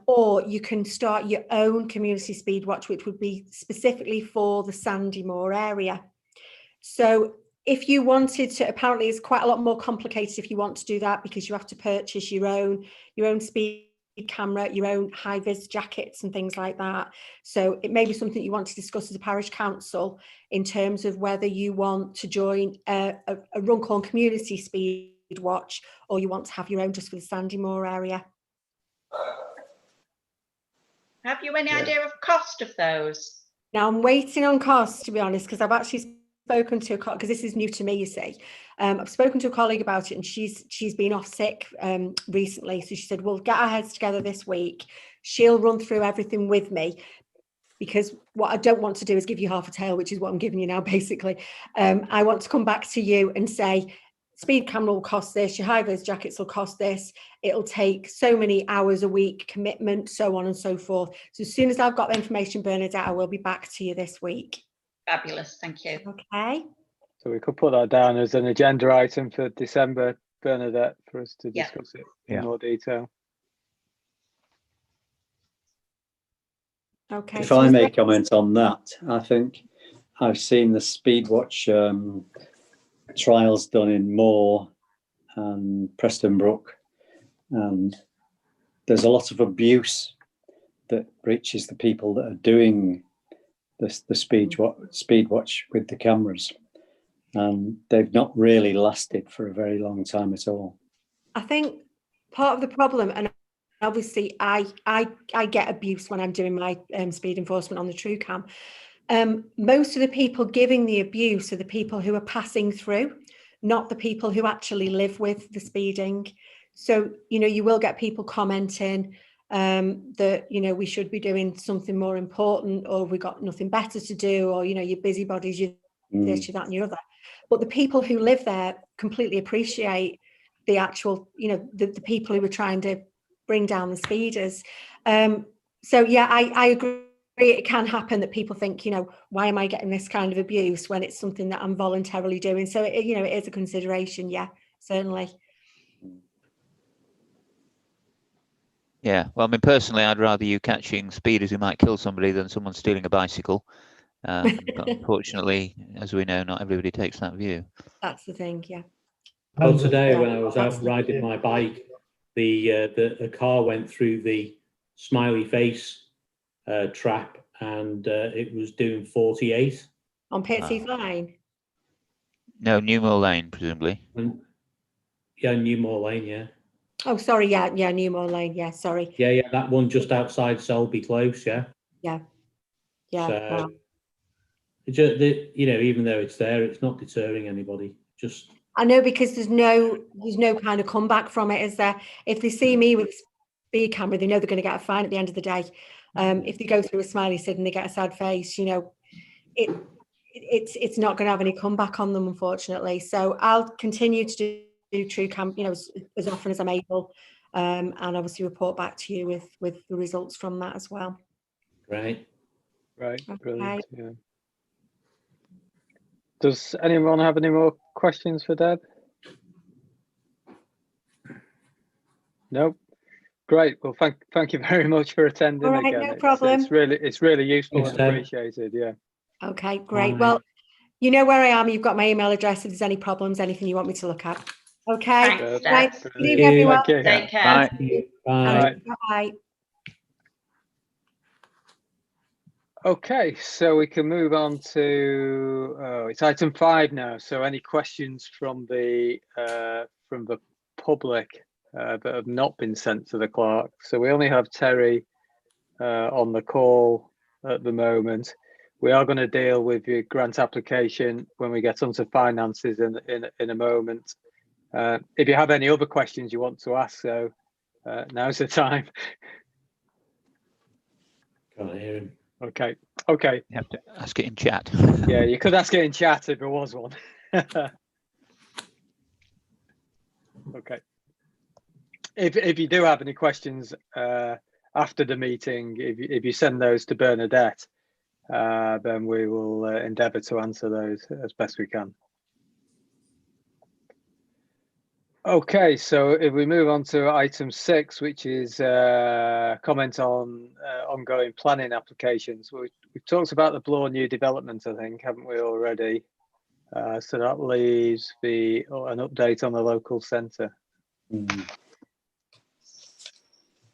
Or you can start your own community speed watch, which would be specifically for the Sandymore area. So if you wanted to, apparently it's quite a lot more complicated if you want to do that, because you have to purchase your own speed camera, your own high vis jackets and things like that. So it may be something you want to discuss as a parish council in terms of whether you want to join a Runcorn community speed watch, or you want to have your own just for the Sandymore area. Have you any idea of cost of those? Now I'm waiting on costs, to be honest, because I've actually spoken to a colleague, because this is new to me, you see. I've spoken to a colleague about it, and she's been off sick recently. So she said, we'll get our heads together this week. She'll run through everything with me, because what I don't want to do is give you half a tale, which is what I'm giving you now, basically. I want to come back to you and say, speed camera will cost this, your high vis jackets will cost this, it'll take so many hours a week commitment, so on and so forth. So as soon as I've got the information, Bernadette, I will be back to you this week. Fabulous, thank you. Okay. So we could put that down as an agenda item for December, Bernadette, for us to discuss it in more detail. Okay. If I may comment on that, I think I've seen the Speedwatch trials done in Moore and Prestonbrook, and there's a lot of abuse that reaches the people that are doing the Speedwatch with the cameras, and they've not really lasted for a very long time at all. I think part of the problem, and obviously I get abuse when I'm doing my speed enforcement on the TrueCam. Most of the people giving the abuse are the people who are passing through, not the people who actually live with the speeding. So, you will get people commenting that, we should be doing something more important, or we got nothing better to do, or, you're busybodies, you're this, you're that and you're other. But the people who live there completely appreciate the actual, the people who are trying to bring down the speeders. So yeah, I agree. It can happen that people think, why am I getting this kind of abuse when it's something that I'm voluntarily doing? So, it is a consideration. Yeah, certainly. Yeah, well, I mean, personally, I'd rather you catching speeders who might kill somebody than someone stealing a bicycle. But unfortunately, as we know, not everybody takes that view. That's the thing, yeah. Well, today when I was out riding my bike, the car went through the smiley face trap, and it was doing 48 on Pittsheath Lane. No, Newmore Lane, presumably. Yeah, Newmore Lane. Yeah. Oh, sorry. Yeah, Newmore Lane. Yeah, sorry. Yeah, that one just outside Selby Close. Yeah. Yeah. So, wow. Even though it's there, it's not deterring anybody. Just. I know, because there's no kind of comeback from it, is there? If they see me with a speed camera, they know they're going to get a fine at the end of the day. If they go through a smiley sid and they get a sad face, it's not going to have any comeback on them, unfortunately. So I'll continue to do TrueCam, as often as I'm able, and obviously report back to you with the results from that as well. Right. Okay. Brilliant. Yeah. Does anyone have any more questions for Deb? No. Great. Well, thank you very much for attending. All right, again. No problem. It's really useful. Thanks, and Deb. appreciated. Yeah. Okay, great. Bye. Well, you know where I am. You've got my email address if there's any problems, anything you want me to look at. Okay. Thanks, Right. Deb. Good evening, everyone. Thank you. Take care. Bye. Bye. Bye. Okay, so we can move on to it's item 5 now. So any questions from the public that have not been sent to the clerk? So we only have Terry on the call at the moment. We are going to deal with your grant application when we get onto finances in a moment. If you have any other questions you want to ask, so now's the time. Can't hear him. Okay. You have to ask it in chat. Yeah, you could ask it in chat if there was one. Okay. If you do have any questions after the meeting, if you send those to Bernadette, then we will endeavour to answer those as best we can. Okay, so if we move on to item 6, which is comment on ongoing planning applications. We've talked about the Bloor new development, I think, haven't we already? So that leaves an update on the local centre.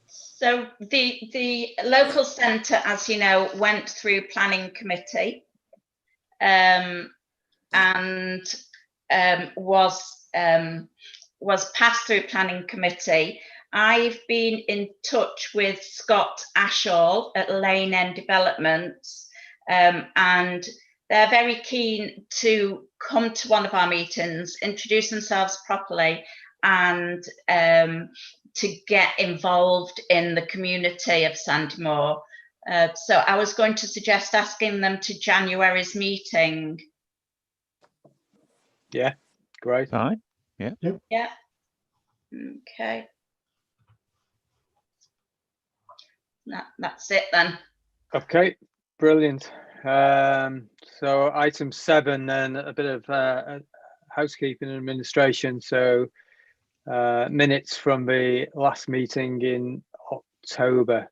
So the local centre, as you know, went through planning committee and was passed through planning committee. I've been in touch with Scott Ashall at Lane End Developments, and they're very keen to come to one of our meetings, introduce themselves properly, and to get involved in the community of Sandymore. So I was going to suggest asking them to January's meeting. Yeah, great. Fine. Yeah. Yeah. Okay. That's it then. Okay, brilliant. So item 7, then a bit of housekeeping and administration. So minutes from the last meeting in October.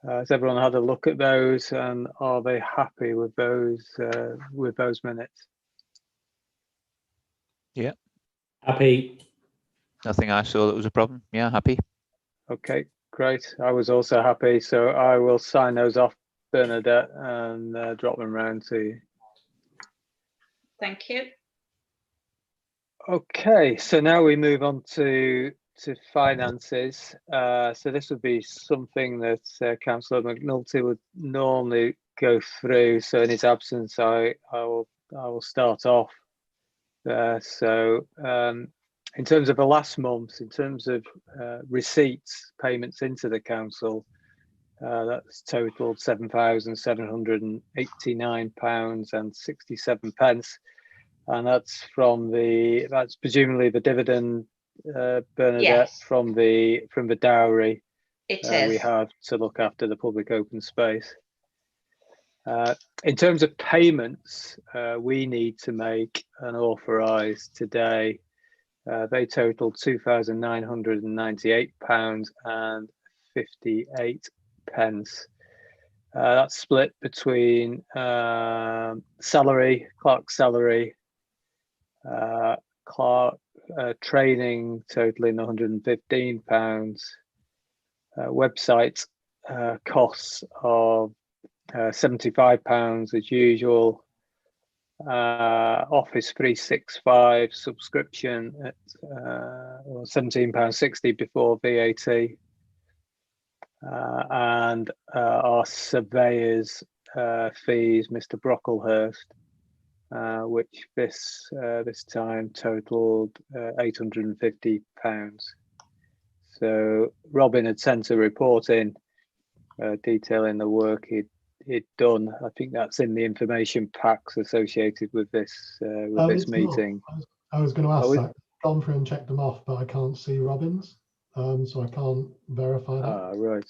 Has everyone had a look at those, and are they happy with those minutes? Yeah. Happy. Nothing I saw that was a problem. Yeah, happy. Okay, great. I was also happy, so I will sign those off, Bernadette, and drop them around to you. Thank you. Okay, so now we move on to finances. So this would be something that Councillor McNulty would normally go through. So in his absence, I will start off. So in terms of the last month, in terms of receipts, payments into the council, that's totaled £7,789.67, and that's presumably the dividend, Bernadette, Yes. from the dowry. It is. We have to look after the public open space. In terms of payments, we need to make and authorise today. They total £2,998.58. That's split between salary, clerk's salary, clerk training totaling £115, website costs of £75 as usual, Office 365 subscription at £17.60 before VAT, and our surveyor's fees, Mr. Brocklehurst, which this time totaled £850. So Robin had sent a report in detailing the work he'd done. I think that's in the information packs associated with this It's meeting. not. I was going to ask Oh, that. I've gone through and checked them off, but I can't see Robin's, so I can't verify that.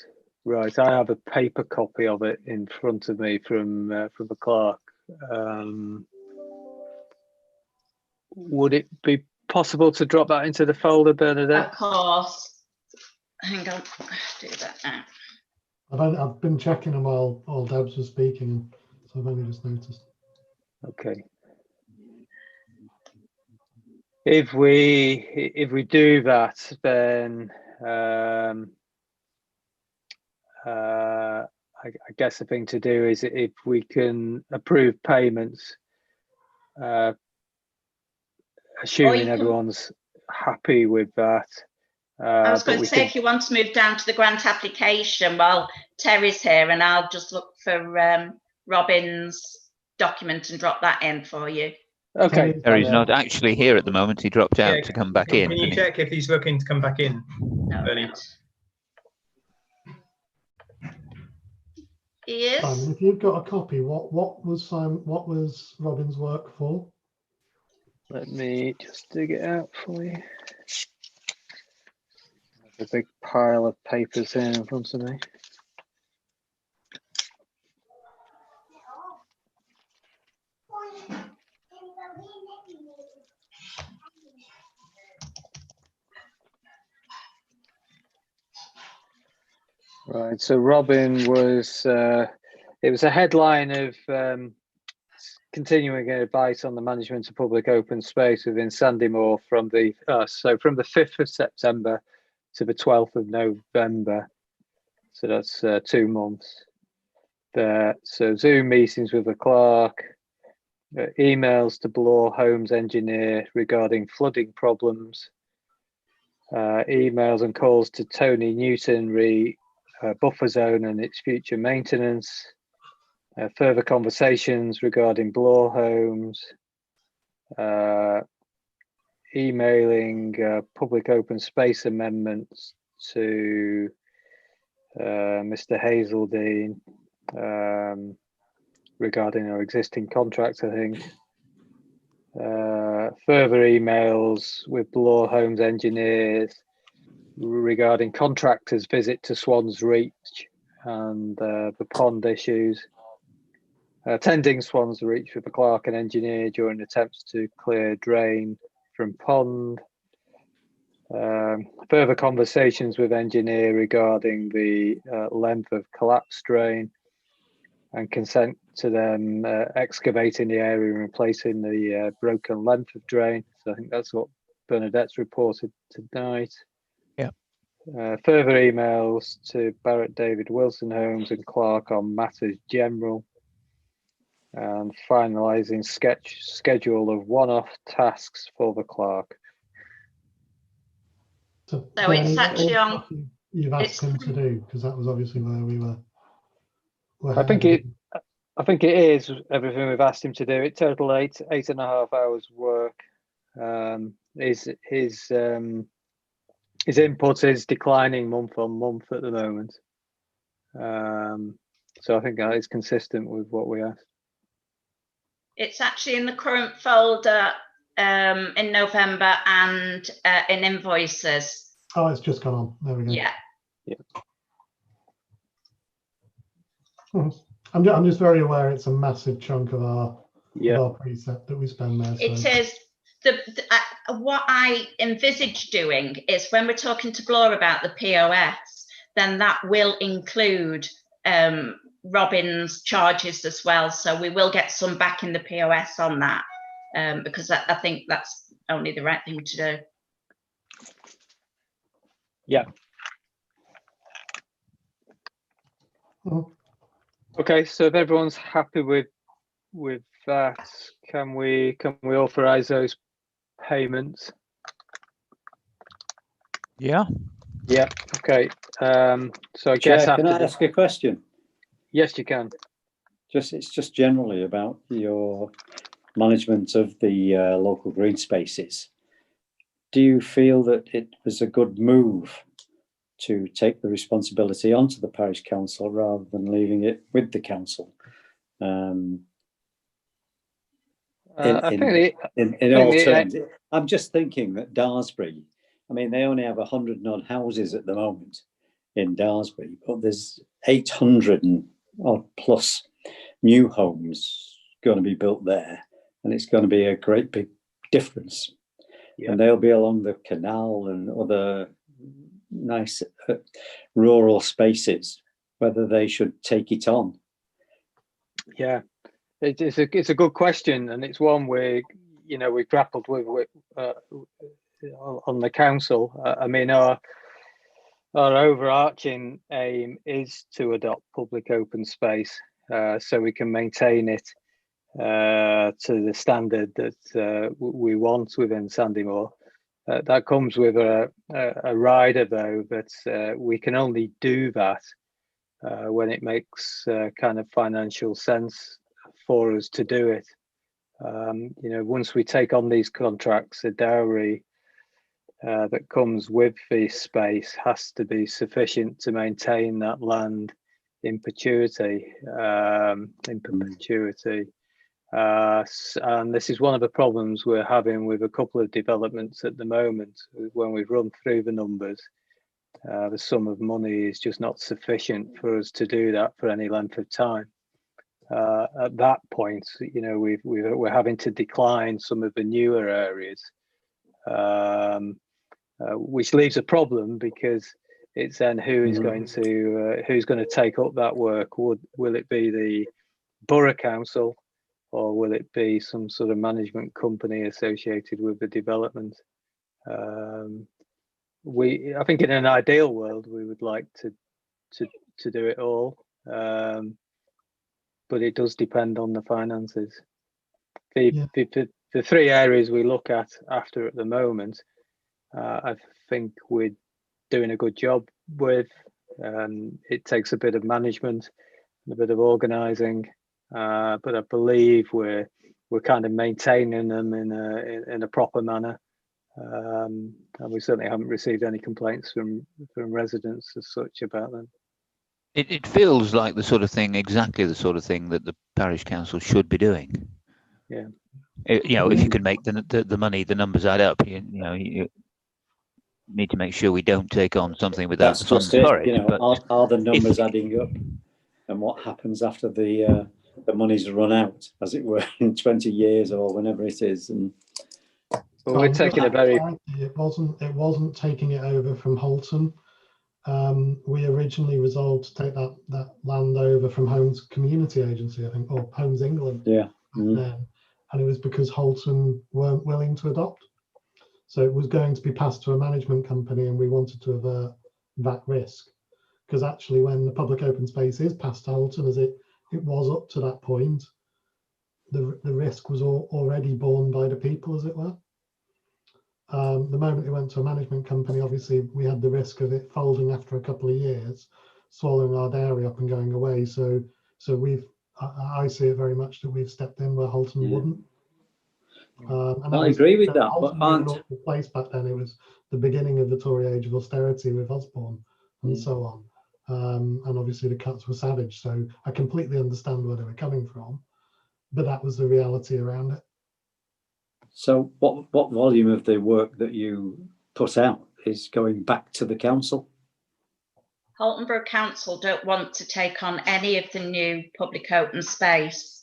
Right. I have a paper copy of it in front of me from the clerk. Would it be possible to drop that into the folder, Bernadette? Of course. Hang on, do that now. I've been checking them while Debs was speaking, so I've only just noticed. Okay. If we do that, then I guess the thing to do is, if we can approve payments, assuming everyone's happy with that. I was going to say, if you want to move down to the grant application while Terry's here, and I'll just look for Robin's document and drop that in for you. Okay. Terry's not actually here at the moment. He dropped out to come back in. Can you check if he's looking to come back in? No, Early. He is. Simon, if you've got a copy, what was Robin's work for? Let me just dig it out for you. A big pile of papers here in front of me. Right. So Robin was, it was a headline of continuing advice on the management of public open space within Sandymore from the 5th of September to the 12th of November. So that's 2 months there. So Zoom meetings with the clerk, emails to Bloor Homes engineer regarding flooding problems, emails and calls to Tony Newton re buffer zone and its future maintenance, further conversations regarding Bloor Homes, emailing public open space amendments to Mr. Hazeldine regarding our existing contract, I think. Further emails with Bloor Homes engineers regarding contractors' visit to Swans Reach and the pond issues. Attending Swans Reach with the clerk and engineer during attempts to clear drain from pond. Further conversations with engineer regarding the length of collapse drain and consent to them excavating the area and replacing the broken length of drain. So I think that's what Bernadette's reported tonight. Yeah. Further emails to Barrett David Wilson Homes and Clark on matters general, and finalising schedule of one-off tasks for the clerk. So it's actually on. You've asked him to do, because that was obviously where we were. I think it is everything we've asked him to do. It total 8.5 hours work. His input is declining month on month at the moment. So I think that is consistent with what we asked. It's actually in the current folder in November and in invoices. Oh, it's just gone on. There we go. Yeah. I'm just very aware it's a massive chunk of our precept that we spend there. It is. What I envisage doing is when we're talking to Bloor about the POS, then that will include Robin's charges as well. So we will get some back in the POS on that, because I think that's only the right thing to do. Yeah. Okay, so if everyone's happy with that, can we authorize those payments? Yeah. Yeah. Okay. So I Chair, guess can I ask a question? Yes, you can. It's just generally about your management of the local green spaces. Do you feel that it was a good move to take the responsibility onto the parish council rather than leaving it with the council? In all terms, I'm just thinking that Daresbury, I mean, they only have 100 and odd houses at the moment in Daresbury, but there's 800 and odd plus new homes going to be built there, and it's going to be a great big difference. Yeah. And they'll be along the canal and other nice rural spaces, whether they should take it on. Yeah, it's a good question, and it's one we've grappled with on the council. I mean, our overarching aim is to adopt public open space so we can maintain it to the standard that we want within Sandymore. That comes with a rider, though, that we can only do that when it makes kind of financial sense for us to do it. Once we take on these contracts, the dowry that comes with the space has to be sufficient to maintain that land in perpetuity. And this is one of the problems we're having with a couple of developments at the moment. When we've run through the numbers, the sum of money is just not sufficient for us to do that for any length of time. At that point, we're having to decline some of the newer areas, which leaves a problem, because It's then who's going to take up that work. Will it be the borough council, or will it be some sort of management company associated with the development? I think in an ideal world we would like to do it all, but it does depend on the finances. The three areas we look at the moment, I think we're doing a good job with. It takes a bit of management and a bit of organising, but I believe we're kind of maintaining them in a proper manner, and we certainly haven't received any complaints from residents as such about them. It feels like exactly the sort of thing that the parish council should be doing. Yeah. If you can make the money, the numbers add up. You need to make sure we don't take on something without the funds for it. Are the numbers adding up? And what happens after the money's run out, as it were, in 20 years or whenever it is? And well, we're taking a very. It wasn't taking it over from Holton. We originally resolved to take that land over from Homes Community Agency, I think, or Homes England. Yeah. And it was because Holton weren't willing to adopt. So it was going to be passed to a management company, and we wanted to avert that risk. Because actually, when the public open space is passed to Holton, as it was up to that point, the risk was already borne by the people, as it were. The moment it went to a management company, obviously we had the risk of it folding after a couple of years, swallowing our dairy up and going away. So I see it very much that we've stepped in where Holton wouldn't. And I agree with that, Holton but was an awful place back then. It was the beginning of the Tory age of austerity with Osborne and so on. And obviously the cuts were savage. So I completely understand where they were coming from, but that was the reality around it. So what volume of the work that you put out is going back to the council? Holton Borough Council don't want to take on any of the new public open space.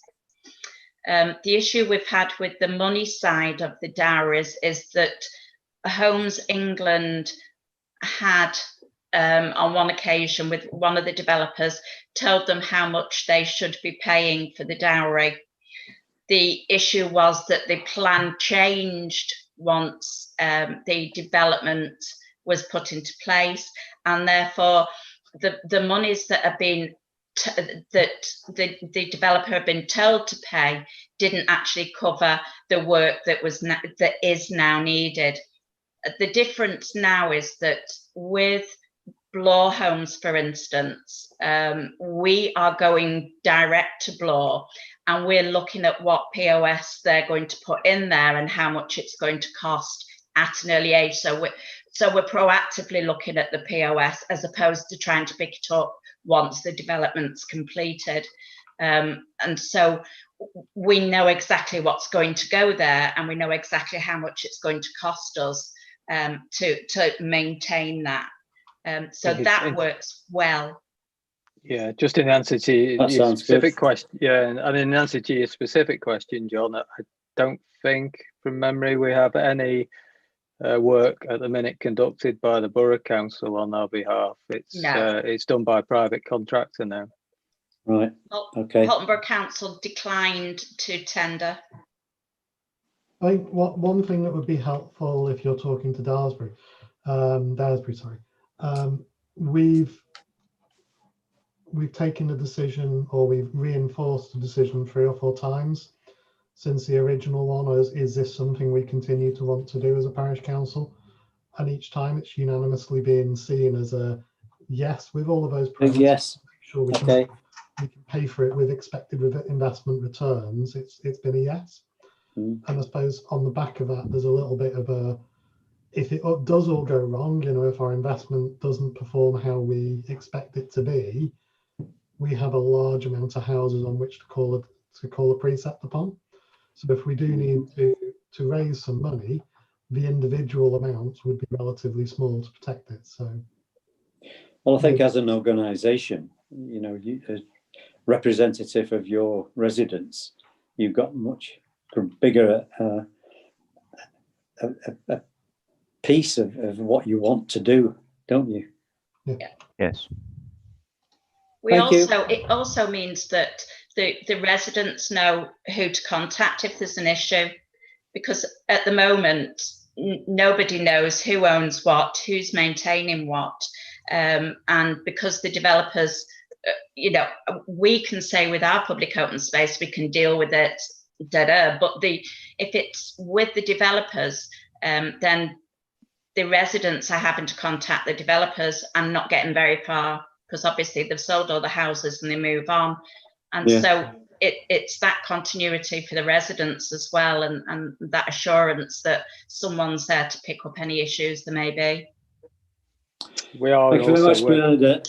The issue we've had with the money side of the dowries is that Homes England had, on one occasion with one of the developers, told them how much they should be paying for the dowry. The issue was that the plan changed once the development was put into place, and therefore the monies that have been that the developer had been told to pay didn't actually cover the work that is now needed. The difference now is that with Bloor Homes, for instance, we are going direct to Bloor, and we're looking at what POS they're going to put in there and how much it's going to cost at an early age. So we're proactively looking at the POS as opposed to trying to pick it up once the development's completed. And so we know exactly what's going to go there, and we know exactly how much it's going to cost us to maintain that. So that works well. Yeah, just in answer to your specific question. Yeah, and in answer to your specific question, John, I don't think from memory we have any work at the minute conducted by the Borough Council on our behalf. It's done by a private contractor now. Right. Okay. Holton Borough Council declined to tender. I think one thing that would be helpful if you're talking to Daresbury, we've taken a decision, or we've reinforced the decision 3 or 4 times since the original one. Is this something we continue to want to do as a parish council? And each time it's unanimously being seen as a yes with all of those parameters. Yes. Sure, we can pay for it with expected investment returns. It's been a yes. And I suppose on the back of that, there's a little bit of a, if it does all go wrong, if our investment doesn't perform how we expect it to be, we have a large amount of houses on which to call a precept upon. So if we do need to raise some money, the individual amounts would be relatively small to protect it. So, well, I think as an organisation, you, as representative of your residents, you've got much bigger a piece of what you want to do, don't you? Yes. It also means that the residents know who to contact if there's an issue, because at the moment nobody knows who owns what, who's maintaining what, and because the developers, we can say with our public open space we can deal with it, but if it's with the developers, then the residents are having to contact the developers and not getting very far, because obviously they've sold all the houses and they move on. And so it's that continuity for the residents as well, and that assurance that someone's there to pick up any issues there may be. We are Thank you very much, Bernadette.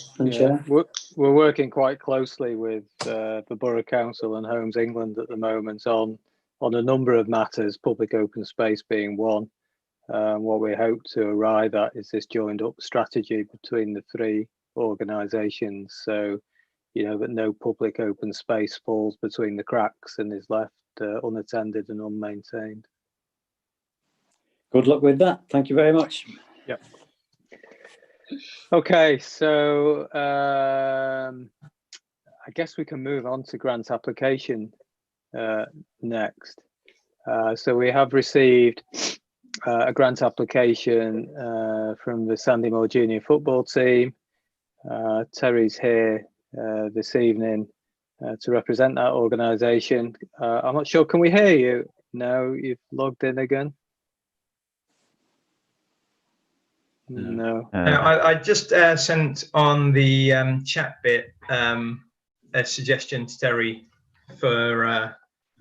We're working quite closely with the Borough Council and Homes England at the moment on a number of matters, public open space being one. What we hope to arrive at is this joined up strategy between the three organisations, so that no public open space falls between the cracks and is left unattended and unmaintained. Good luck with that. Thank you very much. Yep. Okay, so I guess we can move on to grant application next. So we have received a grant application from the Sandymore Junior Football team. Terry's here this evening to represent that organisation. I'm not sure, can we hear you? No, you've logged in again? No. I just sent on the chat bit a suggestion to Terry for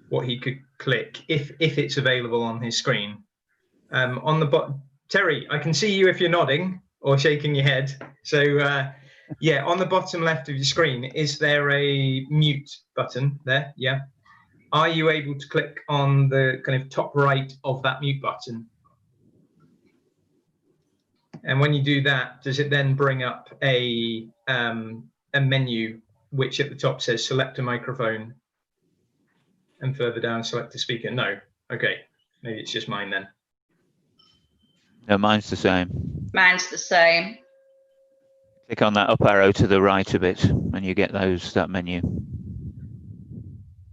what he could click if it's available on his screen. On the bottom, Terry, I can see you if you're nodding or shaking your head. So yeah, on the bottom left of your screen, is there a mute button there? Yeah. Are you able to click on the kind of top right of that mute button? And when you do that, does it then bring up a menu which at the top says select a microphone and further down select a speaker? No. Okay. Maybe it's just mine then. No, mine's the same. Mine's the same. Click on that up arrow to the right a bit and you get that menu.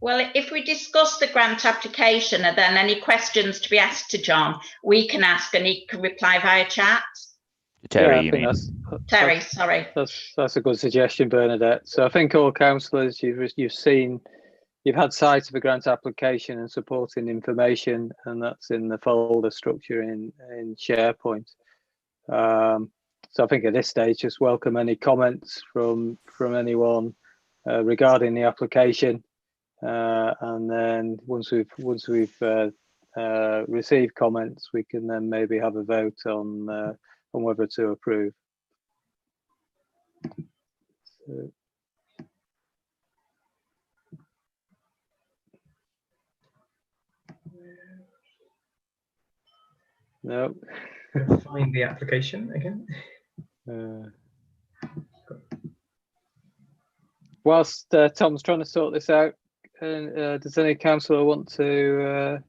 Well, if we discuss the grant application and then any questions to be asked to John, we can ask and he can reply via chat. Terry, you mean? Terry, sorry. That's a good suggestion, Bernadette. So I think all councillors, you've had sight of a grant application and supporting information, and that's in the folder structure in SharePoint. So I think at this stage, just welcome any comments from anyone regarding the application, and then once we've received comments, we can then maybe have a vote on whether to approve. So, no. Find the application again. Whilst Tom's trying to sort this out, does any councillor want to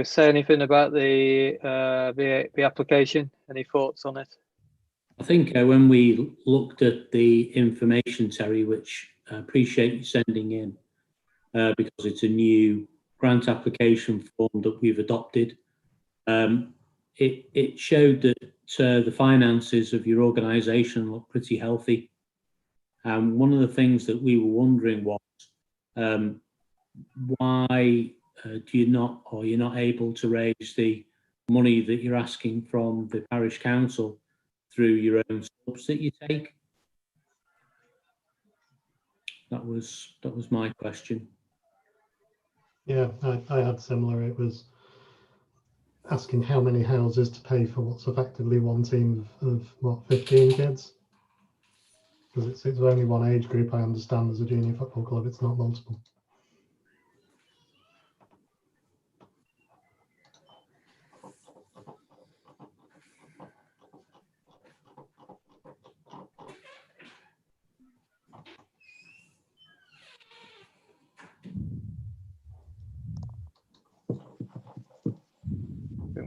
say anything about the application? Any thoughts on it? I think when we looked at the information, Terry, which I appreciate you sending in, because it's a new grant application form that we've adopted, it showed that the finances of your organisation look pretty healthy. One of the things that we were wondering was why you're not able to raise the money that you're asking from the parish council through your own subs that you take. That was my question. Yeah, I had similar. It was asking how many houses to pay for what's effectively one team of what, 15 kids? Because it's only one age group, I understand, as a junior football club. It's not multiple.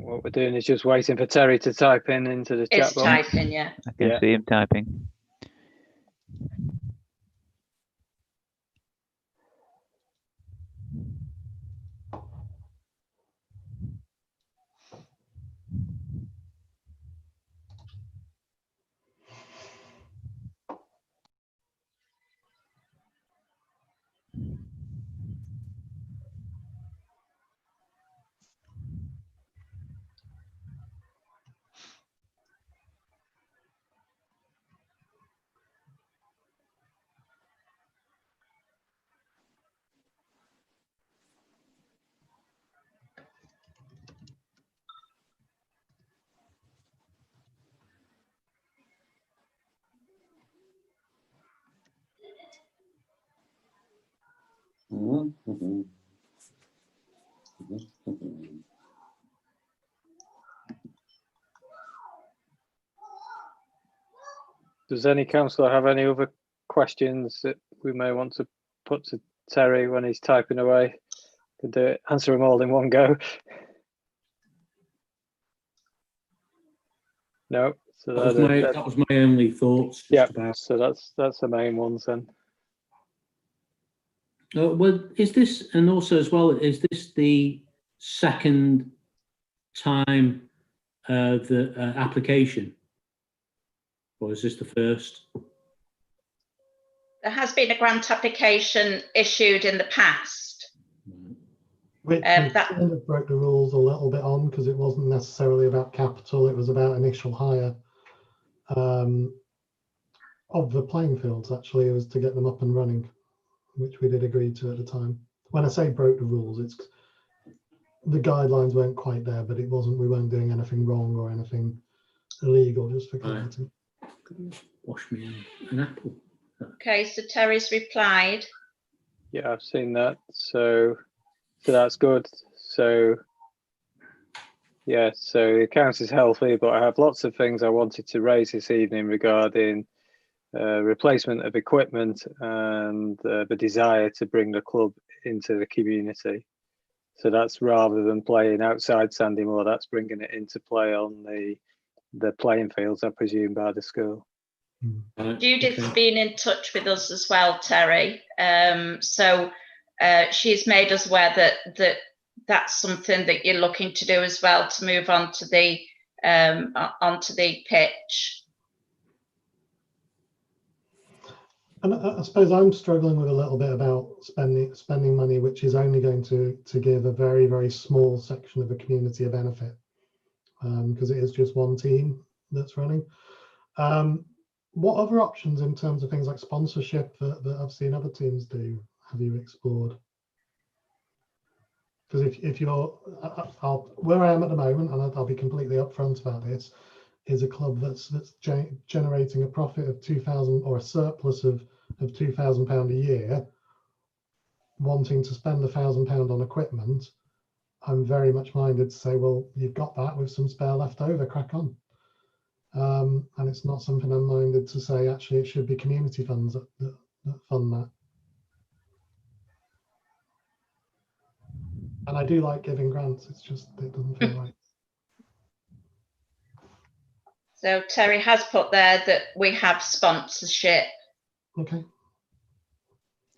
What we're doing is just waiting for Terry to type into the It's chat box. typing, yeah. I can Yeah. see him typing. Does any councillor have any other questions that we may want to put to Terry when he's typing away? Can do it, answer them all in one go. No. So That was my only thoughts. Yeah. About. So that's the main ones then. Well, is this, and also as well, is this the second time the application, or is this the first? There has been a grant application issued in the past. Which that kind of broke the rules a little bit on, because it wasn't necessarily about capital, it was about initial hire of the playing fields. Actually, it was to get them up and running, which we did agree to at the time. When I say broke the rules, it's the guidelines weren't quite there, but it wasn't, we weren't doing anything wrong or anything illegal, just for clarity. Wash me an apple. Okay, so Terry's replied. Yeah, I've seen that. So that's good. So yeah, so the account is healthy, but I have lots of things I wanted to raise this evening regarding replacement of equipment and the desire to bring the club into the community. So that's rather than playing outside Sandymore, that's bringing it into play on the playing fields, I presume, by the school. Judith's been in touch with us as well, Terry. So she's made us aware that's something that you're looking to do as well, to move on to the onto the pitch. And I suppose I'm struggling with a little bit about spending money, which is only going to give a very, very small section of the community a benefit, because it is just one team that's running. What other options in terms of things like sponsorship that I've seen other teams do have you explored? Because if you're, where I am at the moment, and I'll be completely upfront about this, is a club that's generating a profit of 2,000 or a surplus of £2,000 a year, wanting to spend £1,000 on equipment. I'm very much minded to say, well, you've got that with some spare left over, crack on. And it's not something I'm minded to say, actually, it should be community funds that fund that. And I do like giving grants, it's just, it doesn't feel right. So Terry has put there that we have sponsorship. Okay.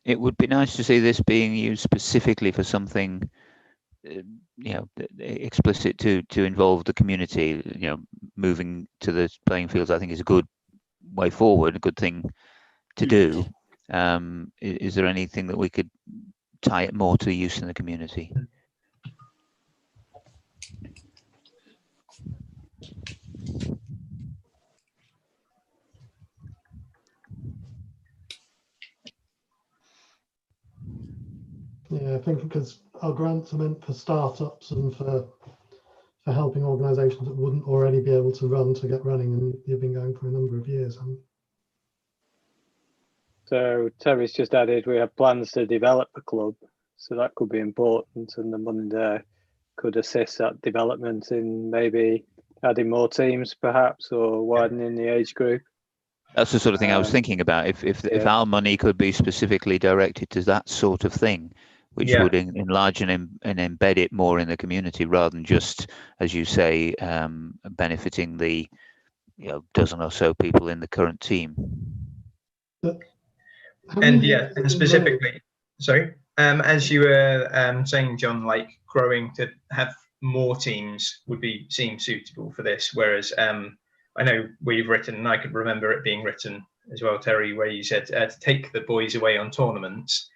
It would be nice to see this being used specifically for something, explicit to involve the community. Moving to the playing fields, I think, is a good way forward, a good thing to do. Is there anything that we could tie it more to use in the community? Yeah, I think because our grants are meant for startups and for helping organisations that wouldn't already be able to run to get running, and you've been going for a number of years. So Terry's just added, we have plans to develop the club, so that could be important, and the money there could assist that development in maybe adding more teams perhaps, or widening the age group. That's the sort of thing I was thinking about. If our money could be specifically directed to that sort of thing, which Yeah. would enlarge and embed it more in the community rather than just, as you say, benefiting the dozen or so people in the current team. And yeah, and specifically, sorry, as you were saying, John, like growing to have more teams would seem suitable for this. Whereas I know we've written, and I could remember it being written as well, Terry, where you said to take the boys away on tournaments.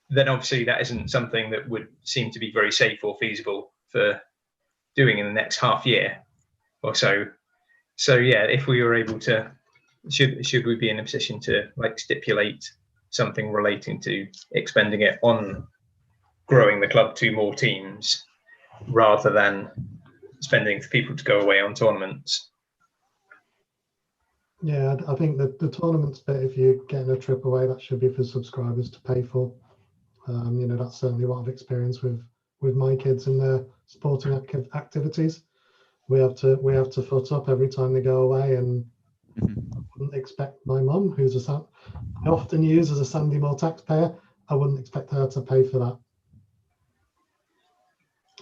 Then obviously that isn't something that would seem to be very safe or feasible for doing in the next half year or so. So yeah, if we were able to, should we be in a position to like stipulate something relating to expending it on growing the club to more teams rather than spending for people to go away on tournaments? Yeah, I think that the tournaments bit, if you're getting a trip away, that should be for subscribers to pay for. That's certainly what I've experienced with my kids in their sporting activities. We have to foot up every time they go away, and I wouldn't expect my mum, who's I often use as a Sandymore taxpayer, I wouldn't expect her to pay for that.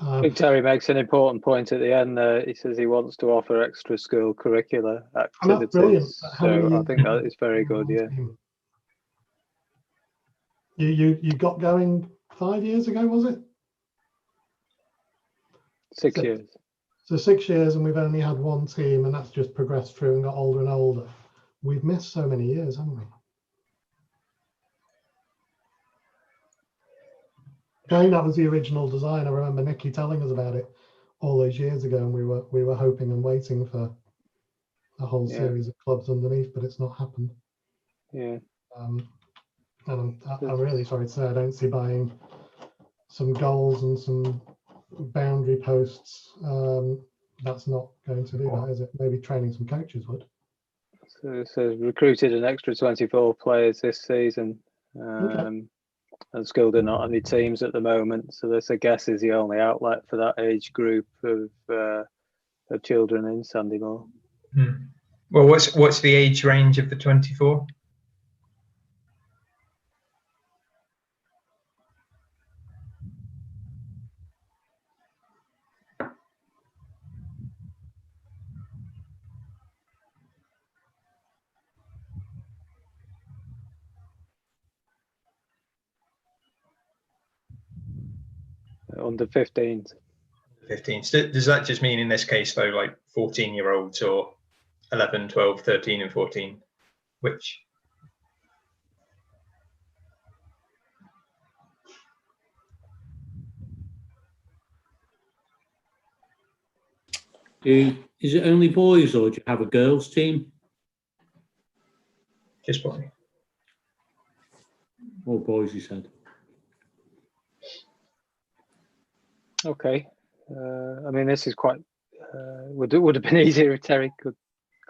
I think Terry makes an important point at the end there. He says he wants to offer extra school curricular activities. That's brilliant. So I think that is very good, yeah. You got going 5 years ago, was it? 6 years. So 6 years, and we've only had one team, and that's just progressed through and got older and older. We've missed so many years, haven't we? I think that was the original design. I remember Nikki telling us about it all those years ago, and we were hoping and waiting for a whole series of clubs underneath, but it's not happened. Yeah. And I'm really sorry to say I don't see buying some goals and some boundary posts. That's not going to do that, is it? Maybe training some coaches would. So it says recruited an extra 24 players this season. And school do not have any teams at the moment, so this, I guess, is the only outlet for that age group of children in Sandymore. Well, what's the age range of the 24? Under 15s. 15s. Does that just mean in this case, though, like 14-year-olds or 11, 12, 13 and 14? Which? Is it only boys, or do you have a girls team? Just boys. All boys, he said. Okay. I mean, this is quite. Would have been easier if Terry could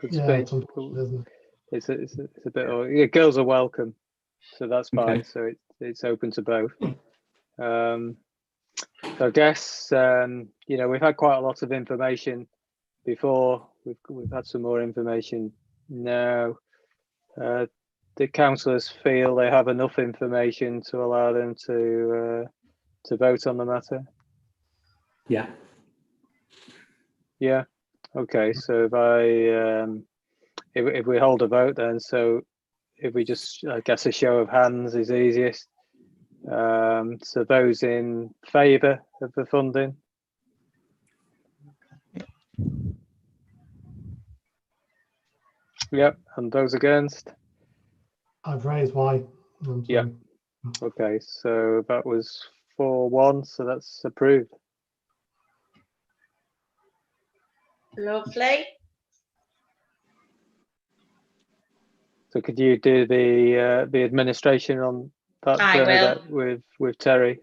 speak. It's a bit. Yeah, girls are welcome, so that's fine. Okay. So it's open to both. So I guess we've had quite a lot of information before. We've had some more information now. The councillors feel they have enough information to allow them to vote on the matter. Yeah. Yeah. Okay. So if we hold a vote, then so if we just, I guess, a show of hands is easiest. So those in favour of the funding. Yep. And those against. I've raised why. Yep. Okay. So that was 4-1. So that's approved. Lovely. So could you do the administration on that? I will. With Terry.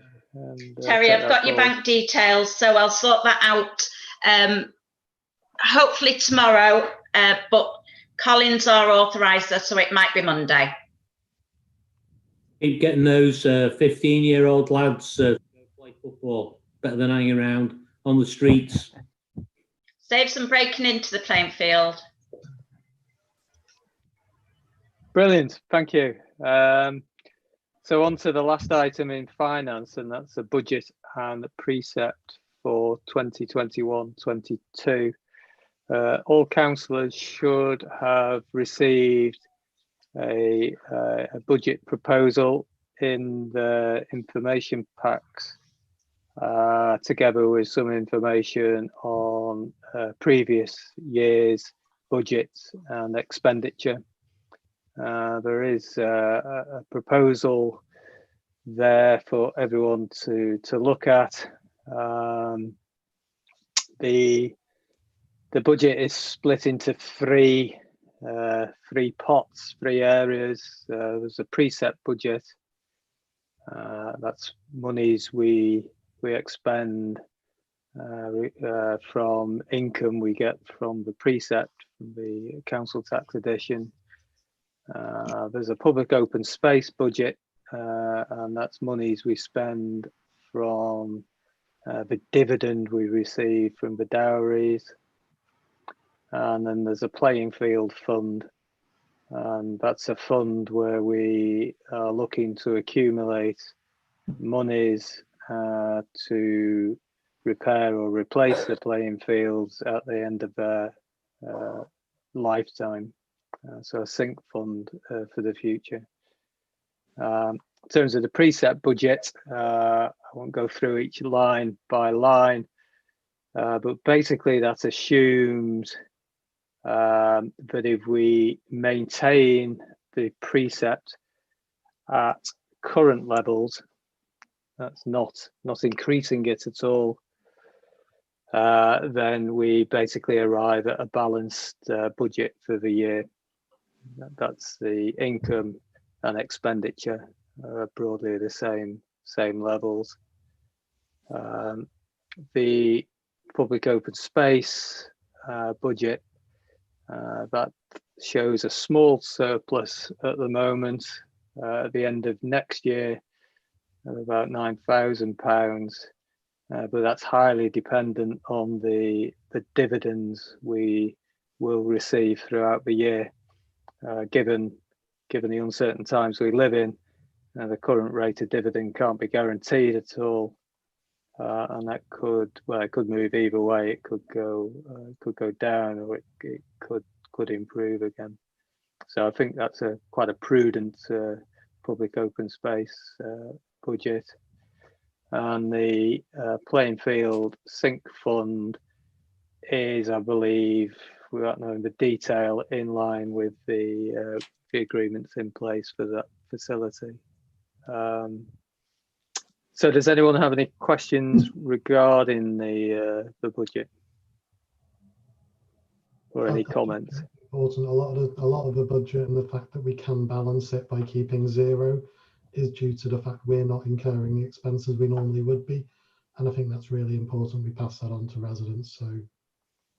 Terry, I've got your bank details, so I'll sort that out. Hopefully tomorrow, but Collins are authoriser, so it might be Monday. Keep getting those 15-year-old lads to play football. Better than hanging around on the streets. Saves them breaking into the playing field. Brilliant, thank you. So on to the last item in finance, and that's the budget and the precept for 2021-22. All councillors should have received a budget proposal in the information packs, together with some information on previous year's budgets and expenditure. There is a proposal there for everyone to look at. The budget is split into three pots, three areas. There's a precept budget. That's monies we expend from income we get from the precept, from the council tax addition. There's a public open space budget, and that's monies we spend from the dividend we receive from the dowries. And then there's a playing field fund, and that's a fund where we are looking to accumulate monies to repair or replace the playing fields at the end of their lifetime. So a sink fund for the future. In terms of the precept budget, I won't go through each line by line, but basically that assumes that if we maintain the precept at current levels, that's not increasing it at all, then we basically arrive at a balanced budget for the year. That's the income and expenditure broadly the same levels. The public open space budget, that shows a small surplus at the moment, at the end of next year, of about £9,000, but that's highly dependent on the dividends we will receive throughout the year. Given the uncertain times we live in, the current rate of dividend can't be guaranteed at all, and that could move either way. It could go down, or it could improve again. So I think that's quite a prudent public open space budget. And the playing field sink fund is, I believe, without knowing the detail, in line with the agreements in place for that facility. So does anyone have any questions regarding the budget, or any comments? Important. A lot of the budget and the fact that we can balance it by keeping zero is due to the fact we're not incurring the expenses we normally would be, and I think that's really important. We pass that on to residents. So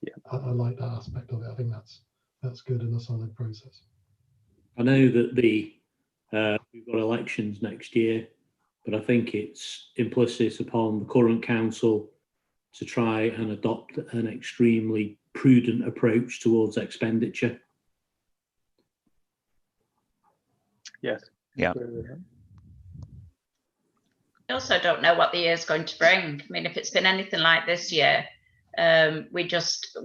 yeah, I like that aspect of it. I think that's good and a solid process. I know that we've got elections next year, but I think it's implicit upon the current council to try and adopt an extremely prudent approach towards expenditure. Yes. Yeah. I also don't know what the year's going to bring. I mean, if it's been anything like this year, we just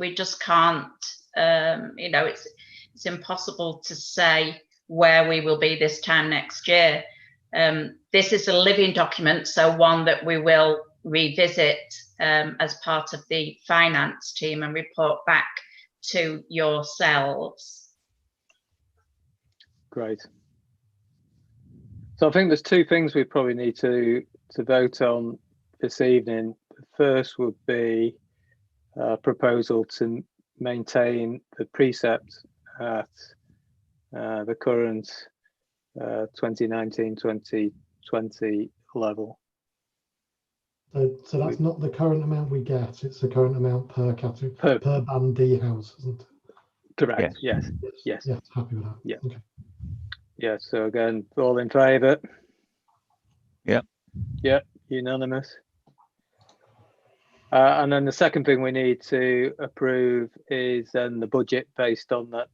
can't. It's impossible to say where we will be this time next year. This is a living document, so one that we will revisit as part of the finance team and report back to yourselves. Great. So I think there's two things we probably need to vote on this evening. The first would be a proposal to maintain the precept at the current 2019-2020 level. So that's not the current amount we get, it's the current amount per category, per Band D house, isn't it? Correct, yes. Yes. Happy with that. Yeah. Okay. Yeah, so again, all in favour? Yeah. Yeah, unanimous. And then the second thing we need to approve is then the budget based on that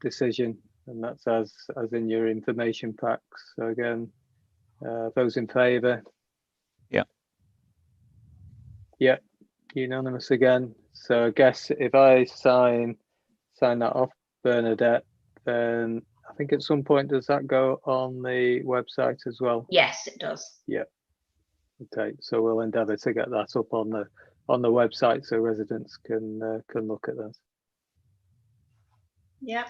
decision, and that's as in your information packs. So again, Those in favour? Yeah. Yeah, unanimous again. So I guess if I sign that off, Bernadette, then I think at some point does that go on the website as well? Yes, it does. Yeah. Okay, so we'll endeavour to get that up on the website so residents can look at that. Yep.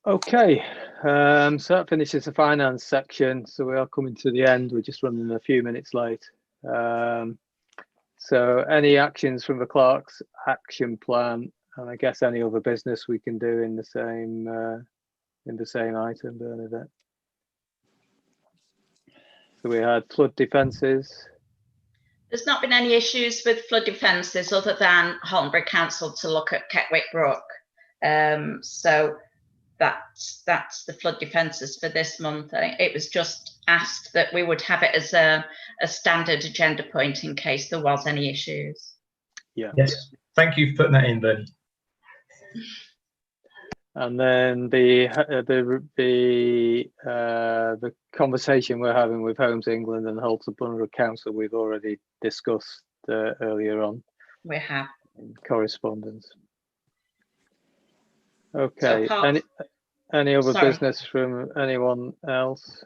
Okay, so that finishes the finance section. So we are coming to the end. We're just running a few minutes late. So any actions from the clerk's action plan, and I guess any other business we can do in the same item, Bernadette. So we had flood defences. There's not been any issues with flood defences other than Holmbury Council to look at Keckwick Brook. So that's the flood defences for this month. It was just asked that we would have it as a standard agenda point in case there was any issues. Yeah. Yes. Thank you for putting that in, Bernie. And then the conversation we're having with Homes England and Halton Borough Council, we've already discussed earlier on. We have. In correspondence. Okay. So any other Sorry. business from anyone else?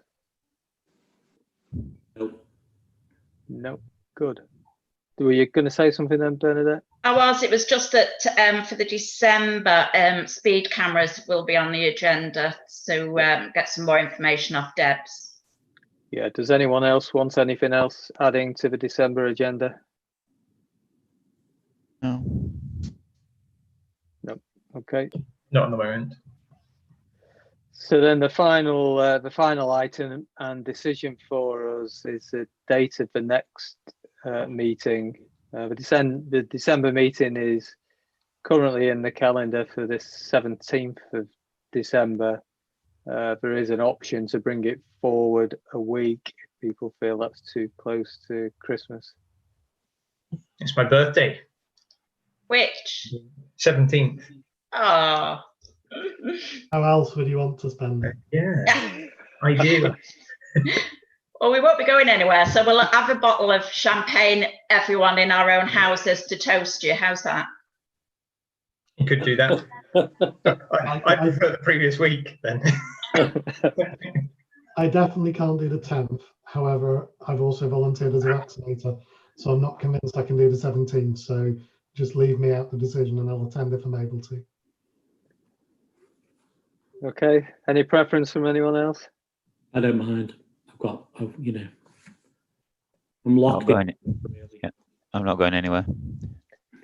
Nope. No. Good. Were you going to say something then, Bernadette? It was just that for the December, speed cameras will be on the agenda. So get some more information off Debs. Yeah. Does anyone else want anything else adding to the December agenda? No. No. Okay. Not at the moment. So then the final item and decision for us is the date of the next meeting. The December meeting is currently in the calendar for this 17th of December. There is an option to bring it forward a week if people feel that's too close to Christmas. It's my birthday. Which? 17th. Oh. How else would you want to spend it? Yeah, I do. Well, we won't be going anywhere, so we'll have a bottle of champagne, everyone in our own houses, to toast you. How's that? You could do that. I prefer the previous week then. I definitely can't do the 10th. However, I've also volunteered as a vaccinator, so I'm not convinced I can do the 17th. So just leave me out the decision and I'll attend if I'm able to. Okay. Any preference from anyone else? I don't mind. I'm locked in. Yeah, I'm not going anywhere.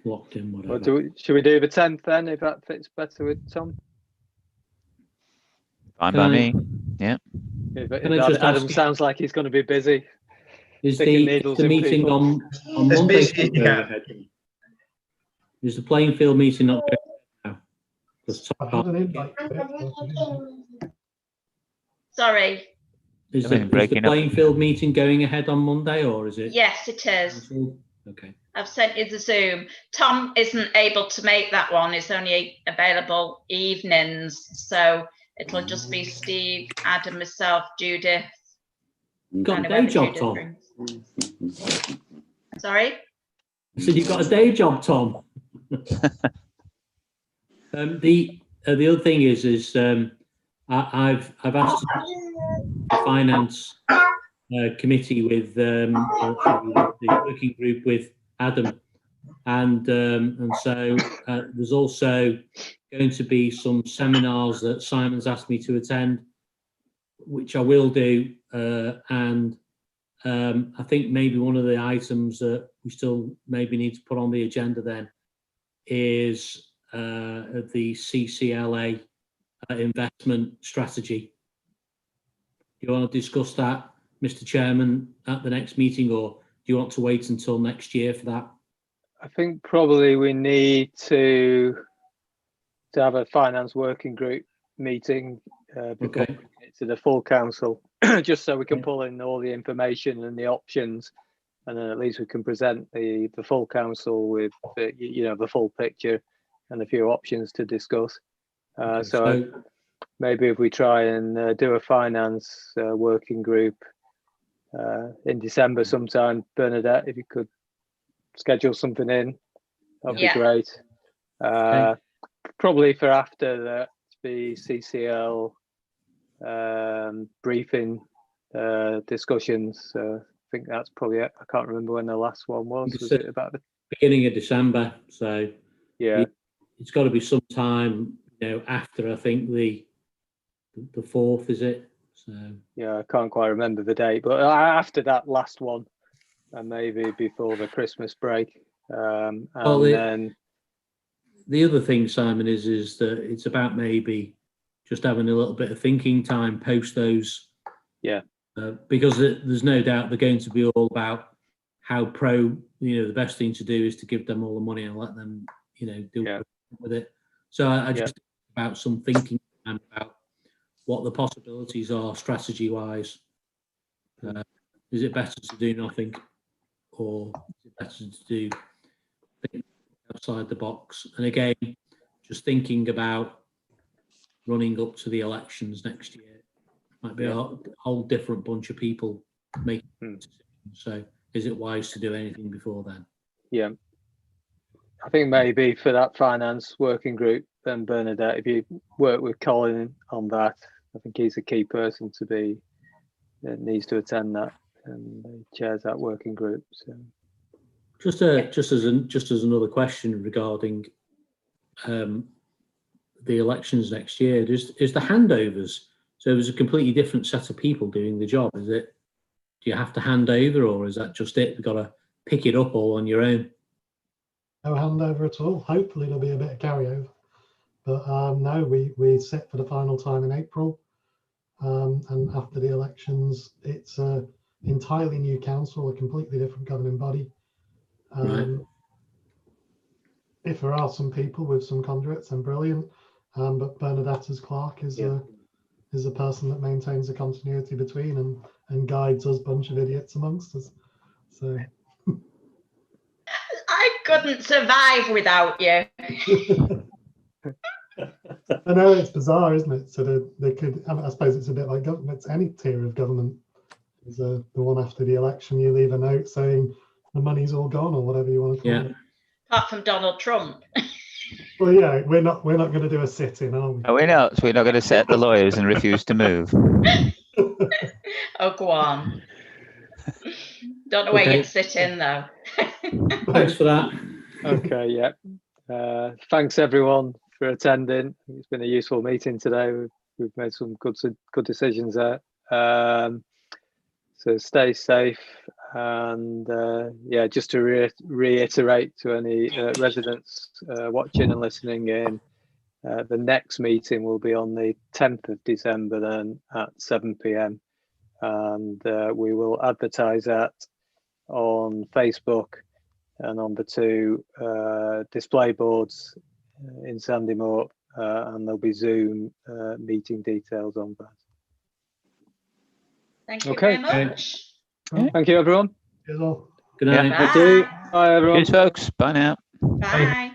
Locked in, whatever. Well, should we do the 10th then, if that fits better with Tom? Fine by me. Yeah. If ask Adam sounds like he's going to be busy. Is sticking the needles in meeting people. on As Monday busy as you going can. ahead? Is the playing field meeting not going now? 'Cause Tom I've had can't- an invite to it. Sorry. Is Something the breaking up. playing field meeting going ahead on Monday, or is it? Yes, it is. cancelled? Okay. I've sent you the Zoom. Tom isn't able to make that one. It's only available evenings. So it'll just be Steve, Adam, myself, Judith. Got a and day whoever job, Judith Tom. brings. Sorry? I said you've got a day job, Tom. The other thing is I've asked the finance committee with the working group with Adam, and so there's also going to be some seminars that Simon's asked me to attend, which I will do, and I think maybe one of the items that we still maybe need to put on the agenda then is the CCLA investment strategy. Do you want to discuss that, Mr. Chairman, at the next meeting, or do you want to wait until next year for that? I think probably we need to have a finance working group meeting before Okay. we get to the full council, just so we can pull in all the information and the options, and then at least we can present the full council with the full picture and a few options to discuss. Okay, So maybe if we try and do a finance working group in December sometime, Bernadette, if you could schedule something in, that'd be great. Probably for after the CCL briefing discussions. I think that's probably it. I can't remember when the last one was. Was it about the beginning of December? So yeah, it's got to be sometime, after, I think the 4th, is it? So yeah, I can't quite remember the date, but after that last one, and maybe before the Christmas break. And then the other thing, Simon, is that it's about maybe just having a little bit of thinking time post those. Yeah. Because there's no doubt they're going to be all about how the best thing to do is to give them all the money and let them, do with it. So I just think about some thinking time about what the possibilities are strategy wise. Is it better to do nothing, or is it better to do think outside the box? And again, just thinking about running up to the elections next year, might be a whole different bunch of people making decisions. So is it wise to do anything before then? Yeah. I think maybe for that finance working group, then Bernadette, if you work with Colin on that, I think he's a key person that needs to attend that, and he chairs that working group. So just as another question regarding the elections next year, is the handovers. So there's a completely different set of people doing the job. Is it? Do you have to hand over, or is that just it? You've got to pick it up all on your own. No handover at all. Hopefully there'll be a bit of carryover, but no, we sit for the final time in April, and after the elections, it's a entirely new council, a completely different governing body. Right. If there are some people with some conduits, then brilliant. But Bernadette as clerk is a person that maintains the continuity between and guides us bunch of idiots amongst us. So I couldn't survive without you. I know it's bizarre, isn't it? So they could. I suppose it's a bit like government. It's any tier of government. Is the one after the election, you leave a note saying the money's all gone or whatever you want to call it. Apart from Donald Trump. Well, yeah, we're not going to do a sit-in, are we? No, we're not. We're not going to set the lawyers and refuse to move. Oh, go on. Don't know where you'd sit in though. Thanks for that. okay, yeah. Thanks everyone for attending. It's been a useful meeting today. We've made some good decisions there. So stay safe, and just to reiterate to any residents watching and listening in, the next meeting will be on the 10th of December then at 7 p.m. and we will advertise that on Facebook and on the 2 display boards in Sandymore, and there'll be Zoom meeting details on that. Thank you very much. Thank you, everyone. Cheers all. Good night. Thank you. Bye, everyone. Cheers, folks. Bye now. Bye.